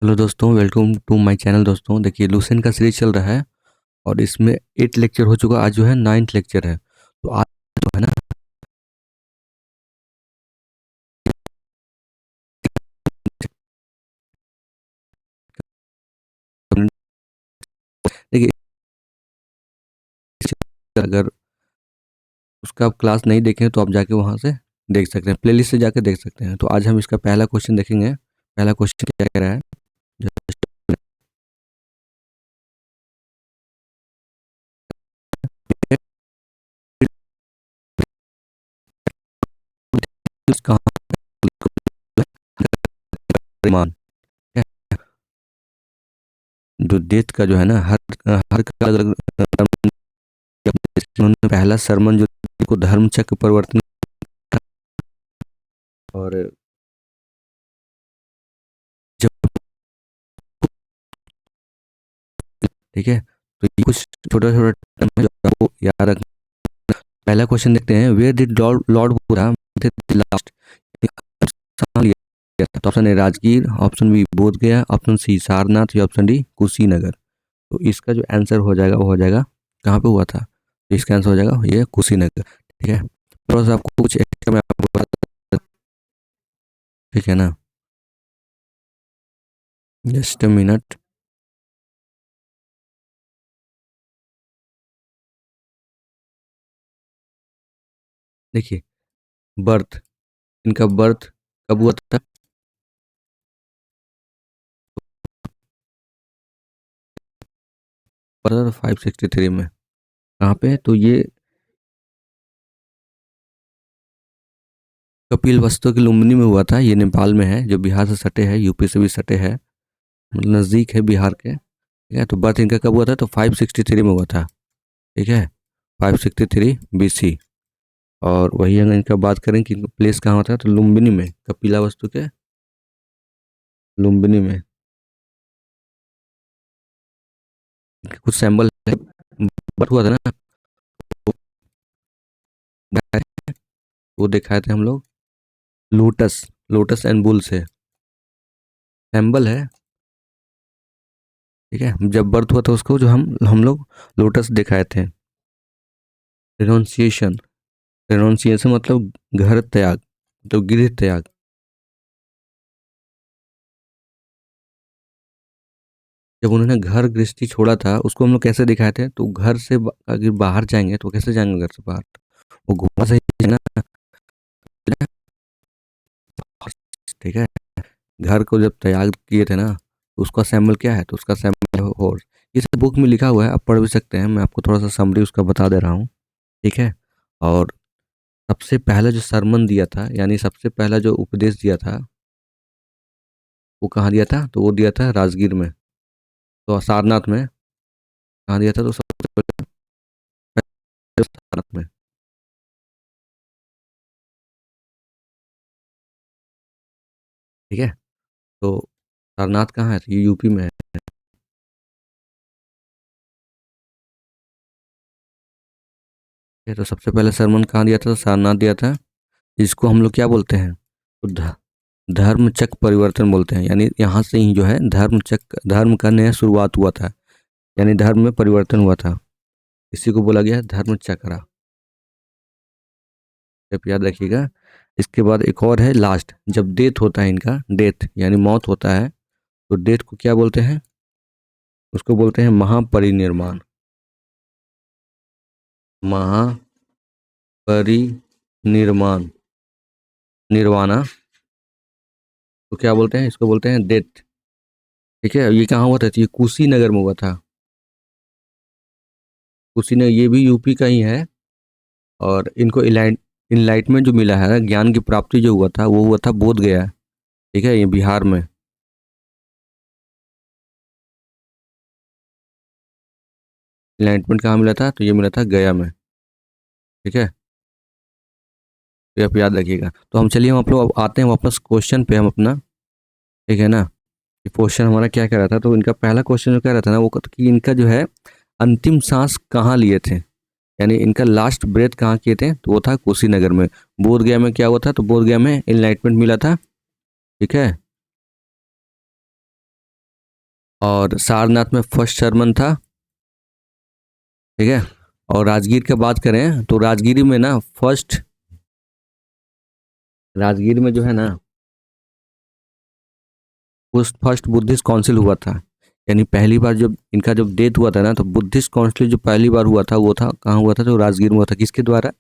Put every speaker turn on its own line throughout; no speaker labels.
Hello दोस्तों, welcome to my channel. दोस्तों देखिए, लूसेंट का सीरीज चल रहा है और इसमें 8 लेक्चर हो चुका। आज जो है 9th लेक्चर है। तो आज जो है ना, देखिए, अगर उसका आप क्लास नहीं देखें तो आप जाके वहाँ से देख सकते हैं, प्लेलिस्ट से जाके देख सकते हैं। तो आज हम इसका पहला क्वेश्चन देखेंगे। पहला क्वेश्चन क्या कह रहा है? कहाँ परिमाण है? जो डेथ का जो है ना, हर हर का अलग अलग। उन्होंने पहला सरमन जो को धर्म चक्र परिवर्तन और जब, ठीक है, तो ये कुछ छोटा छोटा जो आपको याद रखना। पहला क्वेश्चन देखते हैं, where did lord Buddha last लिया था? तो option A Rajgir, option B Bodh Gaya, option C Sarnath या ऑप्शन डी कुशीनगर। तो इसका जो आंसर हो जाएगा वो हो जाएगा, कहाँ पे हुआ था? तो इसका आंसर हो जाएगा ये कुशीनगर। ठीक है, थोड़ा सा आपको कुछ एक्स्ट्रा मैं आपको बता, ठीक है ना? Just a minute. देखिए, बर्थ, इनका बर्थ कब हुआ था? पर 563 में। कहाँ पे? तो ये कपिल वस्तु की लुम्बिनी में हुआ था। ये नेपाल में है, जो बिहार से सटे है, यूपी से भी सटे है, मतलब नज़दीक है बिहार के। ठीक है, तो बर्थ इनका कब हुआ था? तो 563 में हुआ था। ठीक है, 563 BC। और वही अगर इनका बात करें कि प्लेस कहाँ होता है, तो लुम्बिनी में, कपिला वस्तु के लुम्बिनी में। इनके कुछ सैंबल है, बट हुआ था ना, वो दिखाए थे हम लोग। लोटस, लोटस एंड बुल से सैंबल है। ठीक है, जब बर्थ हुआ था उसको, जो हम लोग लोटस दिखाए थे। रिनोन्सिएशन, रिनोन्सिएशन मतलब घर त्याग, तो गृह त्याग। जब उन्होंने घर गृहस्थी छोड़ा था, उसको हम लोग कैसे दिखाए थे? तो घर से अगर बाहर जाएंगे तो कैसे जाएंगे घर से बाहर? वो घोड़ा से ही जाएंगे ना। ठीक है, घर को जब त्याग किए थे ना, तो उसका सैंबल क्या है? तो उसका सैंबल है हॉर्स। ये सब बुक में लिखा हुआ है, आप पढ़ भी सकते हैं। मैं आपको थोड़ा सा समरी उसका बता दे रहा हूँ। ठीक है, और सबसे पहला जो सरमन दिया था, यानी सबसे पहला जो उपदेश दिया था, वो कहाँ दिया था? तो वो दिया था राजगीर में, तो सारनाथ में। कहाँ दिया था? तो सबसे पहले सारनाथ में। ठीक है, तो सारनाथ कहाँ है? तो ये यूपी में है। ठीक है, तो सबसे पहले सरमन कहाँ दिया था? तो सारनाथ दिया था। इसको हम लोग क्या बोलते हैं? तो धर्म चक्र परिवर्तन बोलते हैं। यानी यहाँ से ही जो है धर्म चक्र, धर्म का नया शुरुआत हुआ था, यानी धर्म में परिवर्तन हुआ था। इसी को बोला गया धर्म चक्र। आप याद रखिएगा। इसके बाद एक और है लास्ट, जब डेथ होता है इनका, डेथ यानी मौत होता है, तो डेथ को क्या बोलते हैं? उसको बोलते हैं महापरिनिर्वाण। महापरिनिर्वाण, निर्वाणा। तो क्या बोलते हैं? इसको बोलते हैं डेथ। ठीक है, ये कहाँ हुआ था? तो ये कुशीनगर में हुआ था। कुशीनगर, ये भी यूपी का ही है। और इनको इनलाइटमेंट जो मिला है, ज्ञान की प्राप्ति जो हुआ था, वो हुआ था बोध गया। ठीक है, ये बिहार में। इनलाइटमेंट कहाँ मिला था? तो ये मिला था गया में। ठीक है, तो ये आप याद रखिएगा। तो हम चलिए, हम आप लोग अब आते हैं वापस क्वेश्चन पे, हम अपना। ठीक है ना? क्वेश्चन हमारा क्या कह रहा था? तो इनका पहला क्वेश्चन जो कह रहा था ना, वो कि इनका जो है अंतिम सांस कहाँ लिए थे, यानी इनका लास्ट ब्रेथ कहाँ किए थे? तो वो था कुशीनगर में। बोध गया में क्या हुआ था? तो बोध गया में इनलाइटमेंट मिला था। ठीक है, और सारनाथ में फर्स्ट सरमन था, ठीक है। और राजगीर की बात करें तो राजगीर में ना राजगीर में जो है ना उस फर्स्ट बुद्धिस्ट काउंसिल हुआ था। यानी पहली बार जब इनका जब डेथ हुआ था ना, तो बुद्धिस्ट काउंसिल जो पहली बार हुआ था वो था कहाँ हुआ था, तो राजगीर में हुआ था। किसके द्वारा?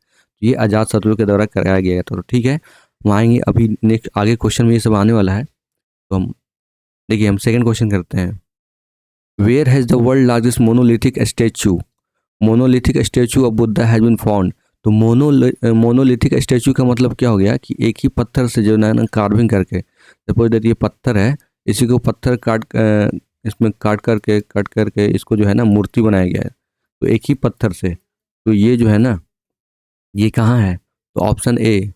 ये आजाद शत्रु के द्वारा कराया गया था। तो ठीक है, वहाँ आएंगे अभी। नेक्स्ट आगे क्वेश्चन में ये सब आने वाला है। तो हम देखिए, हम सेकंड क्वेश्चन करते हैं। Where has the world largest monolithic statue of Buddha has been found. तो मोनोलिथिक स्टेचू का मतलब क्या हो गया कि एक ही पत्थर से जो है ना कार्विंग करके, सपोज दैट ये पत्थर है, इसी को पत्थर इसमें काट करके इसको जो है ना मूर्ति बनाया गया है, तो एक ही पत्थर से। तो ये जो है ना, ये कहाँ है? तो option A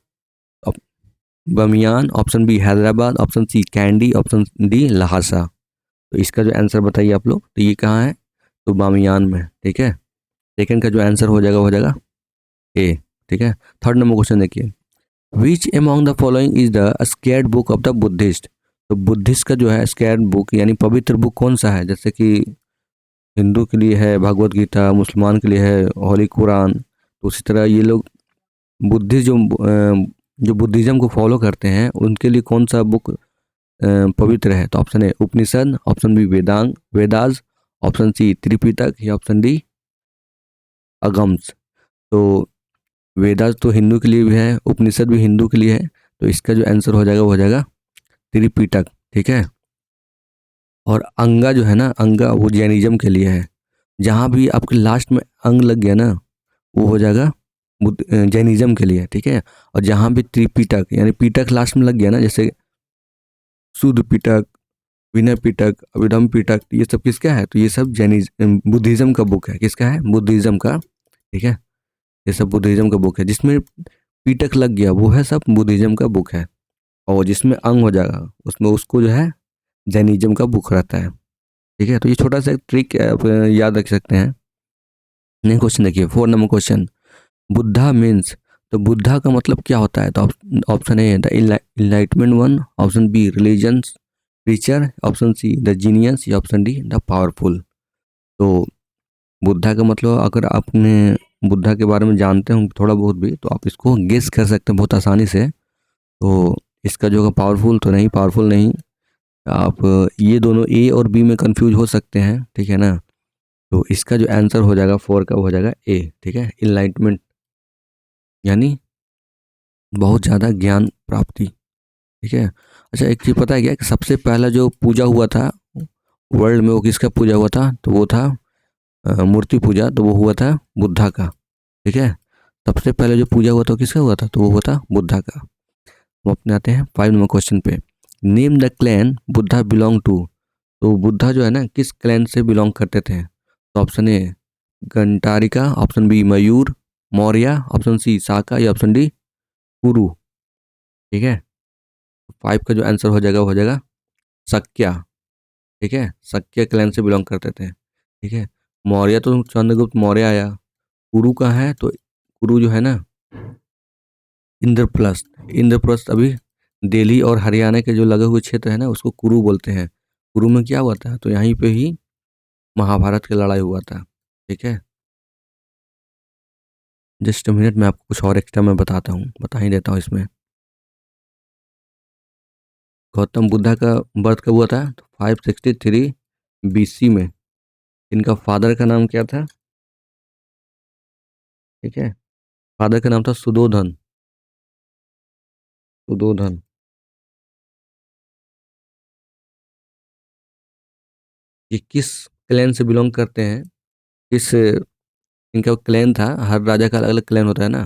Bamiyan, option B Hyderabad, option C Kandy, option D Lhasa. तो इसका जो आंसर बताइए आप लोग, तो ये कहाँ है? तो बामियान में, ठीक है। सेकंड का जो आंसर हो जाएगा, ए, ठीक है। थर्ड नंबर क्वेश्चन देखिए। Which among the following is the scared book of the Buddhist. तो बुद्धिस्ट का जो है स्केर्ड बुक यानी पवित्र बुक कौन सा है? जैसे कि हिंदू के लिए है भगवत गीता, मुसलमान के लिए है होली कुरान, तो उसी तरह ये लोग बुद्धिस्ट जो बुद्धिज्म को फॉलो करते हैं उनके लिए कौन सा बुक पवित्र है? तो option A Upanishad, option B Vedas, option C Tripitaka या ऑप्शन डी अगम्स। तो वेदास तो हिंदू के लिए भी है, उपनिषद भी हिंदू के लिए है, तो इसका जो आंसर हो जाएगा वो हो जाएगा त्रिपिटक, ठीक है। और अंगा जो है ना, अंगा वो जैनिज्म के लिए है। जहाँ भी आपके लास्ट में अंग लग गया ना, वो हो जाएगा जैनिज्म के लिए, ठीक है। और जहाँ भी त्रिपिटक यानी पिटक लास्ट में लग गया ना, जैसे शुद्ध पिटक, विनय पिटक, अभिधम पिटक, ये सब किसका है? तो ये सब जैनिज्म बुद्धिज्म का बुक है। किसका है? बुद्धिज्म का, ठीक है। ये सब बुद्धिज्म का बुक है। जिसमें पिटक लग गया वो है सब बुद्धिज्म का बुक है, और जिसमें अंग हो जाएगा उसमें उसको जो है जैनिज्म का बुक रहता है, ठीक है। तो ये छोटा सा ट्रिक आप याद रख सकते हैं। नेक्स्ट क्वेश्चन देखिए, 4 नंबर क्वेश्चन। बुद्धा मीन्स, तो बुद्धा का मतलब क्या होता है? तो option A the enlightenment one, option B religion teacher, option C the genius या ऑप्शन डी द पावरफुल। तो बुद्धा का मतलब अगर आपने बुद्धा के बारे में जानते हो थोड़ा बहुत भी, तो आप इसको गेस कर सकते हैं बहुत आसानी से। तो इसका जो पावरफुल तो नहीं, पावरफुल नहीं। आप ये दोनों ए और बी में कंफ्यूज हो सकते हैं, ठीक है ना। तो इसका जो आंसर हो जाएगा 4 का हो जाएगा ए, ठीक है। इनलाइटमेंट यानी बहुत ज़्यादा ज्ञान प्राप्ति, ठीक है। अच्छा, एक चीज़ पता है क्या कि सबसे पहला जो पूजा हुआ था वर्ल्ड में, वो किसका पूजा हुआ था? तो वो था मूर्ति पूजा, तो वो हुआ था बुद्धा का, ठीक है। सबसे पहले जो पूजा हुआ था वो किसका हुआ था? तो वो हुआ था बुद्धा का। हम अपने आते हैं 5 नंबर क्वेश्चन पे। Name the clan Buddha belong to. तो बुद्धा जो है ना किस क्लैन से बिलोंग करते थे? तो option A Gantarika, option B Mayur Maurya, option C Saka या ऑप्शन डी कुरु, ठीक है। 5 का जो आंसर हो जाएगा वो हो जाएगा शक्या, ठीक है। शक्य क्लैन से बिलोंग करते थे, ठीक है। मौर्य तो चंद्रगुप्त मौर्य आया। कुरु का है तो कुरु जो है ना इंद्रप्रस्थ, इंद्रप्रस्थ अभी दिल्ली और हरियाणा के जो लगे हुए क्षेत्र है ना उसको कुरु बोलते हैं। कुरु में क्या हुआ था? तो यहीं पे ही महाभारत की लड़ाई हुआ था, ठीक है। जस्ट मिनट में आपको कुछ और एक्स्ट्रा मैं बताता हूँ, बता ही देता हूँ इसमें। गौतम बुद्धा का बर्थ कब हुआ था? तो 563 BC में। इनका फादर का नाम क्या था? ठीक है, फादर का नाम था सुदोधन, सुदोधन। ये किस क्लैन से बिलोंग करते हैं? किस इनका क्लैन था, हर राजा का अलग अलग क्लैन होता है ना,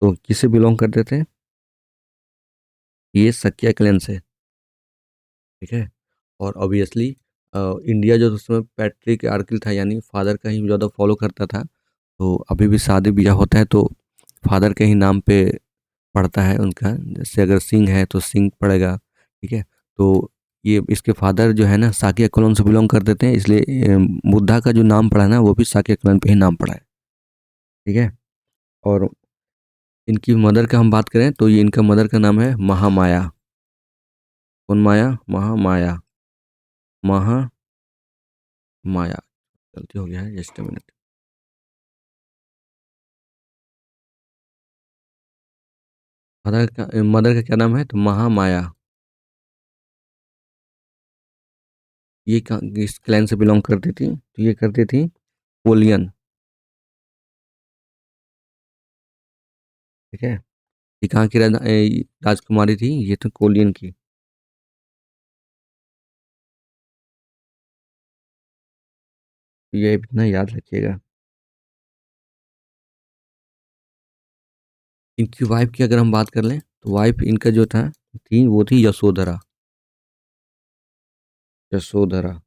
तो किससे बिलोंग करते थे? ये शक्या क्लैन से, ठीक है। और ऑब्वियसली इंडिया जो उस समय पैट्रिक आर्किल था यानी फादर का ही ज़्यादा फॉलो करता था। तो अभी भी शादी ब्याह होता है तो फादर के ही नाम पे पड़ता है उनका। जैसे अगर सिंह है तो सिंह पड़ेगा, ठीक है। तो ये इसके फादर जो है ना साकिया कलोन से बिलोंग कर देते हैं, इसलिए बुद्धा का जो नाम पड़ा है ना वो भी साकिया कलोन पे ही नाम पड़ा है, ठीक है। और इनकी मदर का हम बात करें तो ये इनका मदर का नाम है महामाया। कौन माया? महामाया, माया, गलती हो गया है, जस्ट अ मिनट। मदर का क्या नाम है? तो महामाया। ये किस क्लैन से बिलोंग करती थी? तो ये करती थी कोलियन। ठीक है। ये कहाँ की राजकुमारी थी? ये तो कोलियन की। ये इतना याद रखिएगा। इनकी वाइफ की अगर हम बात कर लें तो वाइफ इनका जो था थी वो थी यशोधरा। यशोधरा।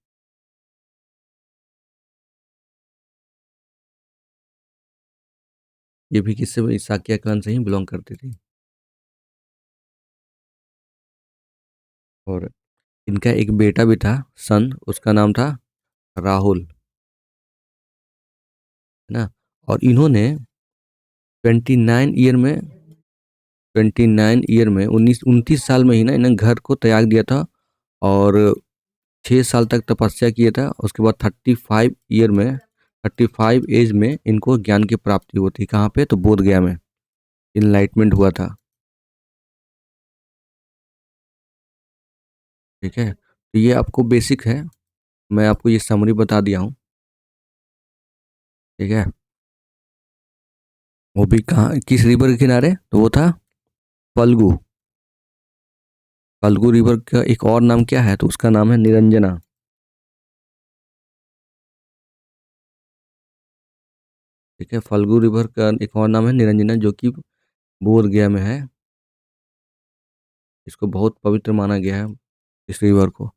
ये भी किससे, साक्य क्लान से ही बिलोंग करती थी। और इनका एक बेटा भी था, सन, उसका नाम था राहुल, है ना। और इन्होंने 29 ईयर में 29 ईयर में 29 साल में ही ना इन्होंने घर को त्याग दिया था। और 6 साल तक तपस्या किया था। उसके बाद 35 ईयर में 35 एज में इनको ज्ञान की प्राप्ति हुई थी। कहाँ पे? तो बोध गया में इनलाइटमेंट हुआ था। ठीक है, तो ये आपको बेसिक है, मैं आपको ये समरी बता दिया हूँ। ठीक है। वो भी कहाँ, किस रिवर के किनारे? तो वो था फल्गु। फल्गु रिवर का एक और नाम क्या है? तो उसका नाम है निरंजना। ठीक है, फल्गु रिवर का एक और नाम है निरंजना, जो कि बोध गया में है। इसको बहुत पवित्र माना गया है, इस रिवर को।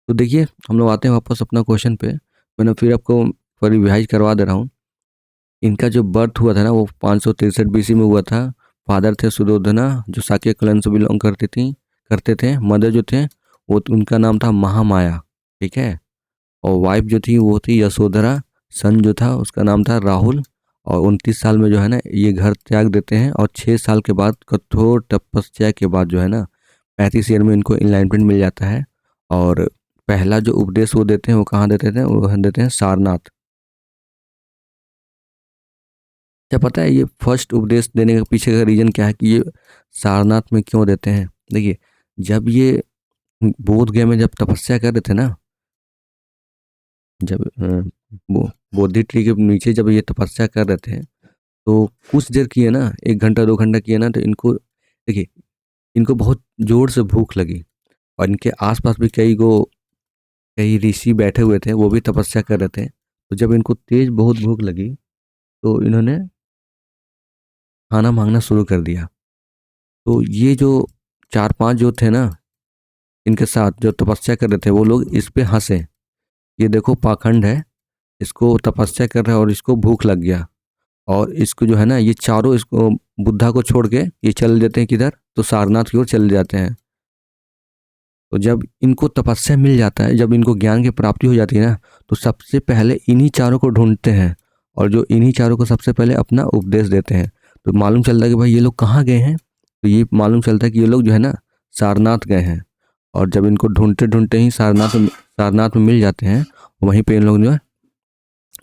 तो देखिए, हम लोग आते हैं वापस अपना क्वेश्चन पे। मैंने फिर आपको परिभाषित करवा दे रहा हूँ। इनका जो बर्थ हुआ था ना वो 563 BC में हुआ था। फादर थे सुदोधना, जो साक्य क्लन से बिलोंग करते थे। मदर जो थे वो उनका नाम था महामाया। ठीक है। और वाइफ जो थी वो थी यशोधरा। सन जो था उसका नाम था राहुल। और 29 साल में जो है ना ये घर त्याग देते हैं। और 6 साल के बाद कठोर तपस्या के बाद जो है ना 35 ईयर में इनको इनलाइटमेंट मिल जाता है। और पहला जो उपदेश वो देते हैं वो कहाँ देते थे? वो देते हैं सारनाथ। क्या पता है ये फर्स्ट उपदेश देने के पीछे का रीजन क्या है कि ये सारनाथ में क्यों देते हैं? देखिए, जब ये बोध गया में जब तपस्या कर रहे थे ना, जब बोधि ट्री के नीचे जब ये तपस्या कर रहे थे, तो कुछ देर किए ना, 1 घंटा 2 घंटा किए ना, तो इनको देखिए, इनको बहुत जोर से भूख लगी। और इनके आसपास भी कई ऋषि बैठे हुए थे, वो भी तपस्या कर रहे थे। तो जब इनको तेज बहुत भूख लगी तो इन्होंने खाना मांगना शुरू कर दिया। तो ये जो 4-5 जो थे ना इनके साथ जो तपस्या कर रहे थे, वो लोग इस पे हंसे। ये देखो पाखंड है, इसको तपस्या कर रहा है और इसको भूख लग गया। और इसको जो है ना ये चारों इसको बुद्धा को छोड़ के ये चल देते हैं किधर? तो सारनाथ की ओर चले जाते हैं। तो जब इनको तपस्या मिल जाता है, जब इनको ज्ञान की प्राप्ति हो जाती है ना, तो सबसे पहले इन्हीं चारों को ढूंढते हैं। और जो इन्हीं चारों को सबसे पहले अपना उपदेश देते हैं। तो मालूम चलता है कि भाई ये लोग कहाँ गए हैं। तो ये मालूम चलता है कि ये लोग जो है ना सारनाथ गए हैं। और जब इनको ढूंढते ढूंढते ही सारनाथ में मिल जाते हैं, वहीं पे इन लोग जो है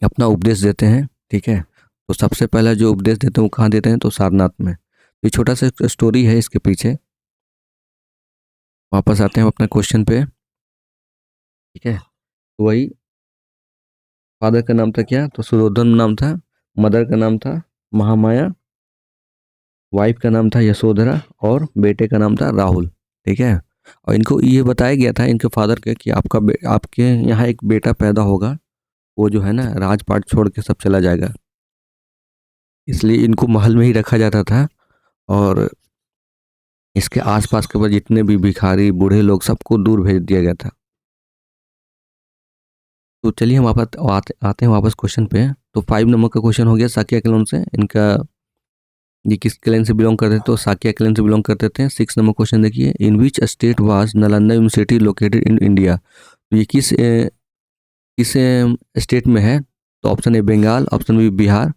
अपना उपदेश देते हैं। ठीक है। तो सबसे पहला जो उपदेश देते हैं वो कहाँ देते हैं? तो सारनाथ में। ये छोटा सा स्टोरी है इसके पीछे। वापस आते हैं अपने क्वेश्चन पे। ठीक है। तो वही, फादर का नाम था क्या? तो सुरोधन नाम था। मदर का नाम था महामाया। वाइफ का नाम था यशोधरा। और बेटे का नाम था राहुल। ठीक है। और इनको ये बताया गया था इनके फादर के कि आपके यहाँ एक बेटा पैदा होगा, वो जो है ना राजपाट छोड़ के सब चला जाएगा। इसलिए इनको महल में ही रखा जाता था। और इसके आसपास के बाद जितने भी भिखारी बूढ़े लोग सबको दूर भेज दिया गया था। तो चलिए हम वापस आते हैं वापस क्वेश्चन पे। तो 5 नंबर का क्वेश्चन हो गया साकिया क्लोन से। इनका ये किस क्लैन से बिलोंग करते थे? तो साकिया क्लैन से बिलोंग करते थे। 6 नंबर क्वेश्चन देखिए, in which state was Nalanda university located in India? तो ये किस स्टेट में है? तो option A Bengal, option B Bihar,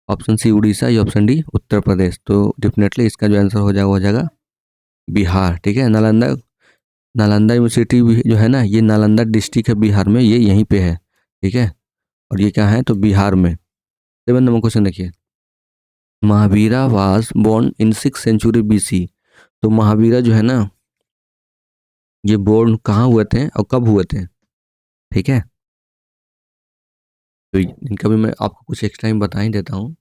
option C Orissa, या ऑप्शन डी उत्तर प्रदेश। तो डेफिनेटली इसका जो आंसर हो जाएगा बिहार। ठीक है। नालंदा नालंदा यूनिवर्सिटी जो है ना ये नालंदा डिस्ट्रिक्ट है बिहार में, ये यहीं पे है। ठीक है, और ये क्या है तो बिहार में। 7 नंबर क्वेश्चन देखिए, Mahavira was born in 6th century BC। तो महावीरा जो है ना, ये बोर्न कहाँ हुए थे और कब हुए थे, ठीक है। तो इनका भी मैं आपको कुछ एक्स्ट्रा टाइम बता ही देता हूँ।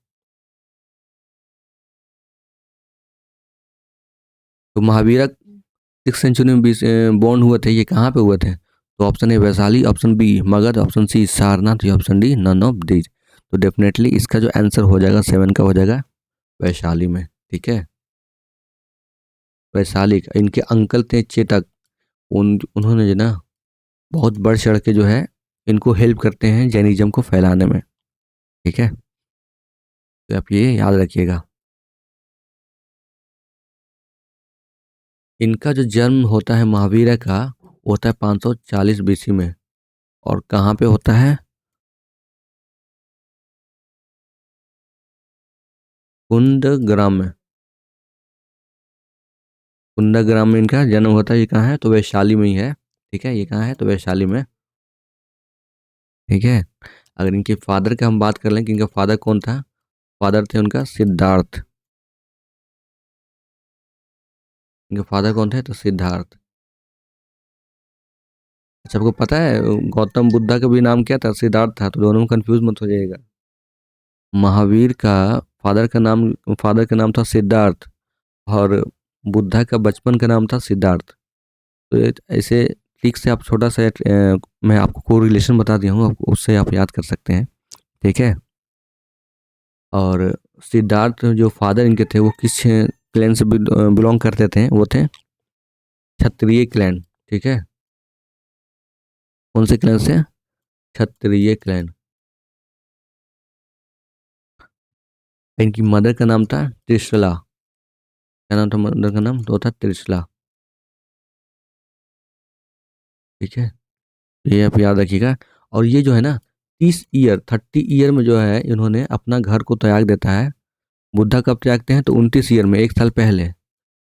तो महावीरा 6th century में बोर्न हुए थे, ये कहाँ पे हुए थे, तो option A Vaishali, option B Magadh, option C Sarnath, या option D none of these. तो डेफिनेटली इसका जो आंसर हो जाएगा 7 का हो जाएगा वैशाली में, ठीक है। वैशाली का, इनके अंकल थे चेतक, उन्होंने जो ना बहुत बढ़ चढ़ के जो है इनको हेल्प करते हैं जैनिज्म को फैलाने में, ठीक है। तो आप ये याद रखिएगा। इनका जो जन्म होता है महावीरा का, वो होता है 540 BC में, और कहाँ पे होता है, कुंदग्राम में। कुंदग्राम में इनका जन्म होता है। ये कहाँ है तो वैशाली में ही है, ठीक है। ये कहाँ है तो वैशाली में, ठीक है। अगर इनके फादर का हम बात कर लें कि इनका फादर कौन था, फादर थे उनका सिद्धार्थ। इनके फादर कौन थे तो सिद्धार्थ। अच्छा, आपको पता है गौतम बुद्धा का भी नाम क्या था, सिद्धार्थ था, तो दोनों में कंफ्यूज मत हो जाइएगा। महावीर का फादर का नाम था सिद्धार्थ, और बुद्धा का बचपन का नाम था सिद्धार्थ। तो ऐसे ठीक से आप छोटा सा मैं आपको को रिलेशन बता दिया हूँ, उससे आप याद कर सकते हैं, ठीक है। और सिद्धार्थ जो फादर इनके थे वो किस क्लैन से बिलोंग करते थे, वो थे क्षत्रिय क्लैन, ठीक है। कौन से क्लैन से, क्षत्रिय क्लैन। इनकी मदर का नाम था त्रिशला। क्या नाम था मदर का नाम, तो था त्रिशला, ठीक है। ये आप याद रखिएगा। और ये जो है ना 30 ईयर में जो है इन्होंने अपना घर को त्याग देता है। बुद्धा कब त्यागते हैं तो 29 ईयर में, 1 साल पहले।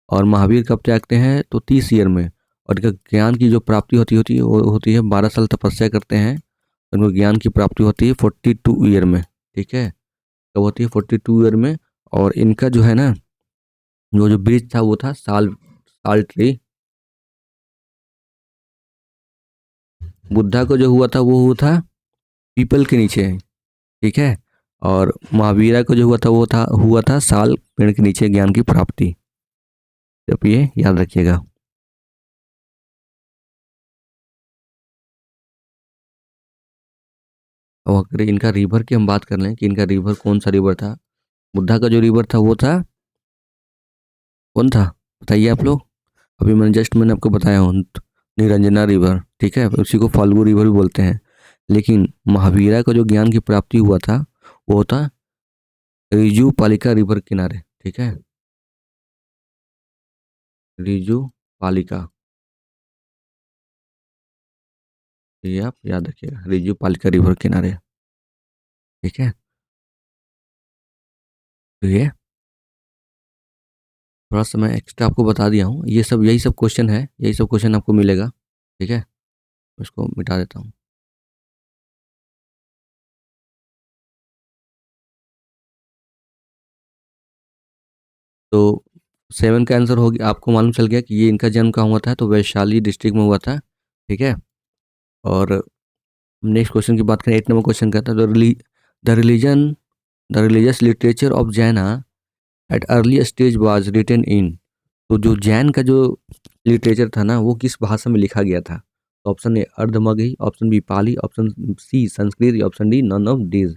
और महावीर कब त्यागते हैं तो 30 ईयर में। और इनका ज्ञान की जो प्राप्ति होती है वो होती है 12 साल तपस्या करते हैं, उनको ज्ञान की प्राप्ति होती है 42 ईयर में, ठीक है। कब होती है 42 ईयर में। और इनका जो है ना, जो जो ब्रिज था वो था साल साल ट्री। बुद्धा को जो हुआ था वो हुआ था पीपल के नीचे, ठीक है। और महावीरा को जो हुआ था साल पेड़ के नीचे ज्ञान की प्राप्ति। तो ये याद रखिएगा। और अगर इनका रिवर की हम बात कर लें कि इनका रिवर कौन सा रिवर था, बुद्धा का जो रिवर था वो था, कौन था बताइए आप लोग। अभी मैंने आपको बताया हूँ, निरंजना रिवर, ठीक है, उसी को फाल्गु रिवर भी बोलते हैं। लेकिन महावीरा को जो ज्ञान की प्राप्ति हुआ था वो था रिजु पालिका रिवर किनारे, ठीक है। रिजु पालिका, ये आप याद रखिएगा, रिजु पालिका रिवर किनारे, ठीक है। तो ये थोड़ा सा मैं एक्स्ट्रा आपको बता दिया हूँ, ये सब यही सब क्वेश्चन है, यही सब क्वेश्चन आपको मिलेगा, ठीक है। इसको मिटा देता हूँ। तो 7 का आंसर हो गया, आपको मालूम चल गया कि ये इनका जन्म कहाँ हुआ था, तो वैशाली डिस्ट्रिक्ट में हुआ था, ठीक है। और नेक्स्ट क्वेश्चन की बात करें, 8 नंबर क्वेश्चन का था, the religion the religious literature of Jaina at early stage was written in. तो जो जैन का जो लिटरेचर था ना वो किस भाषा में लिखा गया था, तो option A Ardhamagadhi, option B Pali, option C Sanskrit, या option D none of these.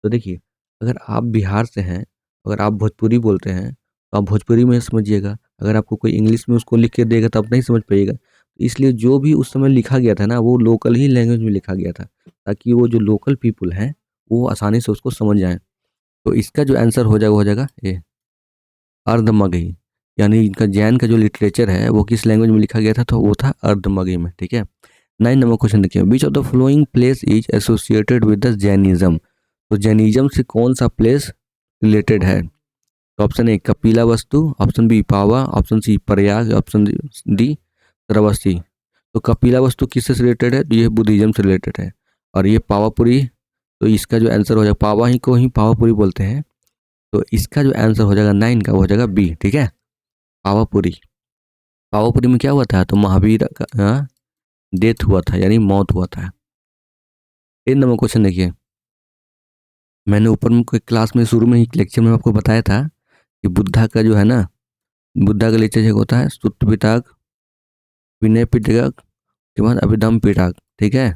तो देखिए, अगर आप बिहार से हैं, अगर आप भोजपुरी बोलते हैं तो आप भोजपुरी में समझिएगा। अगर आपको कोई इंग्लिश में उसको लिख के देगा तो आप नहीं समझ पाइएगा। इसलिए जो भी उस समय लिखा गया था ना वो लोकल ही लैंग्वेज में लिखा गया था, ताकि वो जो लोकल पीपल हैं वो आसानी से उसको समझ जाएं। तो इसका जो आंसर हो जाएगा, ए अर्धमगही। यानी इनका जैन का जो लिटरेचर है वो किस लैंग्वेज में लिखा गया था, तो वो था अर्धमगही में, ठीक है। 9 नंबर क्वेश्चन देखिए, which of the flowing place is associated with the Jainism. तो जैनिज्म से कौन सा प्लेस रिलेटेड है, तो option A Kapilavastu, option B Pava, option C Prayag, option D Shravasti. तो कपिला वस्तु किससे रिलेटेड है, तो ये बुद्धिज्म से रिलेटेड है। और ये पावापुरी, तो इसका जो आंसर हो जाएगा, पावा ही को ही पावापुरी बोलते हैं, तो इसका जो आंसर हो जाएगा 9 का, वो हो जाएगा बी। ठीक है, पावापुरी। पावापुरी में क्या हुआ था, तो महावीर का डेथ हुआ था, यानी मौत हुआ था। 3 नंबर क्वेश्चन देखिए, मैंने ऊपर में कोई क्लास में शुरू में ही लेक्चर में आपको बताया था कि बुद्धा का जो है ना, बुद्धा का लेक्चर होता है सुत्त पिटक, विनय पिटक, के बाद अभिधम पिटक। ठीक है,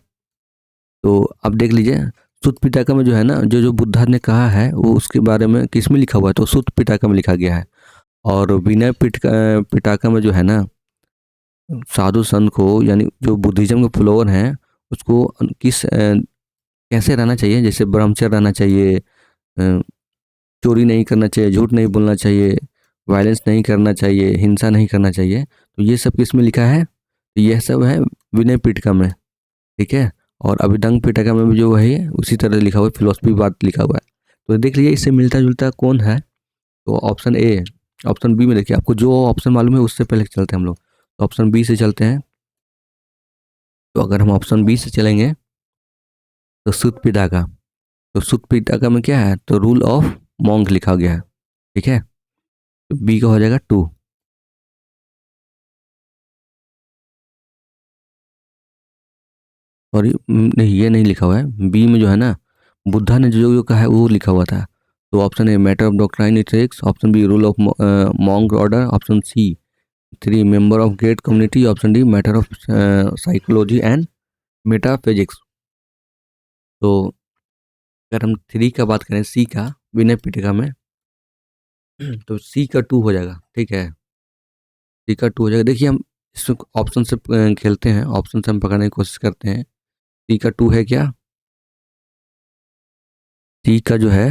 तो अब देख लीजिए, सुत्त पिटका में जो है ना, जो जो बुद्धा ने कहा है वो उसके बारे में किस में लिखा हुआ है, तो सुत्त पिटका में लिखा गया है। और विनय पिटका में जो है ना, साधु संत को, यानी जो बुद्धिज्म के फॉलोअर हैं, उसको कैसे रहना चाहिए, जैसे ब्रह्मचर्य रहना चाहिए, चोरी नहीं करना चाहिए, झूठ नहीं बोलना चाहिए, वायलेंस नहीं करना चाहिए, हिंसा नहीं करना चाहिए, तो ये सब किस में लिखा है, तो यह सब है विनय पिटका में। ठीक है, और अभिधम्म पिटका में भी जो है उसी तरह लिखा हुआ है, फिलोसफी बात लिखा हुआ है। तो देख लीजिए इससे मिलता जुलता कौन है, तो ऑप्शन ए। ऑप्शन बी में देखिए, आपको जो ऑप्शन मालूम है उससे पहले चलते हैं हम लोग, तो ऑप्शन बी से चलते हैं। तो अगर हम ऑप्शन बी से चलेंगे, तो सुत्त पिटका, तो सुत्त पिटका में क्या है, तो रूल ऑफ मॉन्क लिखा गया है। ठीक है, तो बी का हो जाएगा 2। और नहीं, ये नहीं लिखा हुआ है, बी में जो है ना, बुद्धा ने जो जो कहा है वो लिखा हुआ था। तो option A matter of doctrine ethics, option B rule of monk order, option C 3 member of great community, option D matter of psychology and metaphysics. तो अगर हम 3 का बात करें, सी का, विनय पिटका में, तो सी का 2 हो जाएगा। ठीक है, सी का 2 हो जाएगा। देखिए हम इस ऑप्शन से खेलते हैं, ऑप्शन से हम पकड़ने की कोशिश करते हैं। सी का 2 है क्या, सी का जो है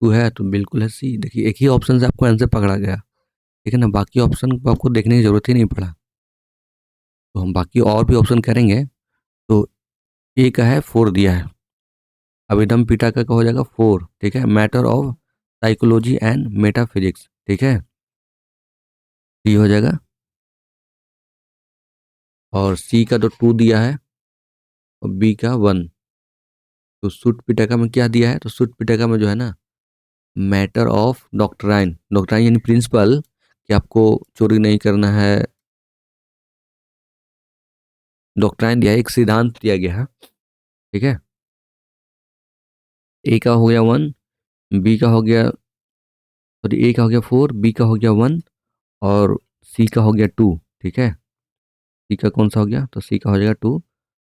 2 है, तो बिल्कुल है सी। देखिए एक ही ऑप्शन से आपको आंसर पकड़ा गया, ठीक है ना, बाकी ऑप्शन को आपको देखने की जरूरत ही नहीं पड़ा। तो हम बाकी और भी ऑप्शन करेंगे, तो ए का है 4 दिया है, अभिधम्म पिटका का हो जाएगा 4। ठीक है, matter of psychology and metaphysics. ठीक है, सी हो जाएगा। और सी का तो 2 दिया है, और बी का 1। तो सुट पिटका में क्या दिया है, तो सुट पिटका में जो है ना, मैटर ऑफ डॉक्ट्राइन, डॉक्ट्राइन यानी प्रिंसिपल, कि आपको चोरी नहीं करना है, डॉक्ट्राइन दिया है, एक सिद्धांत दिया गया है। ठीक है, ए का हो गया 1, बी का हो गया, सॉरी, ए का हो गया 4, बी का हो गया 1, और सी का हो गया 2। ठीक है, सी का कौन सा हो गया, तो सी का हो जाएगा 2,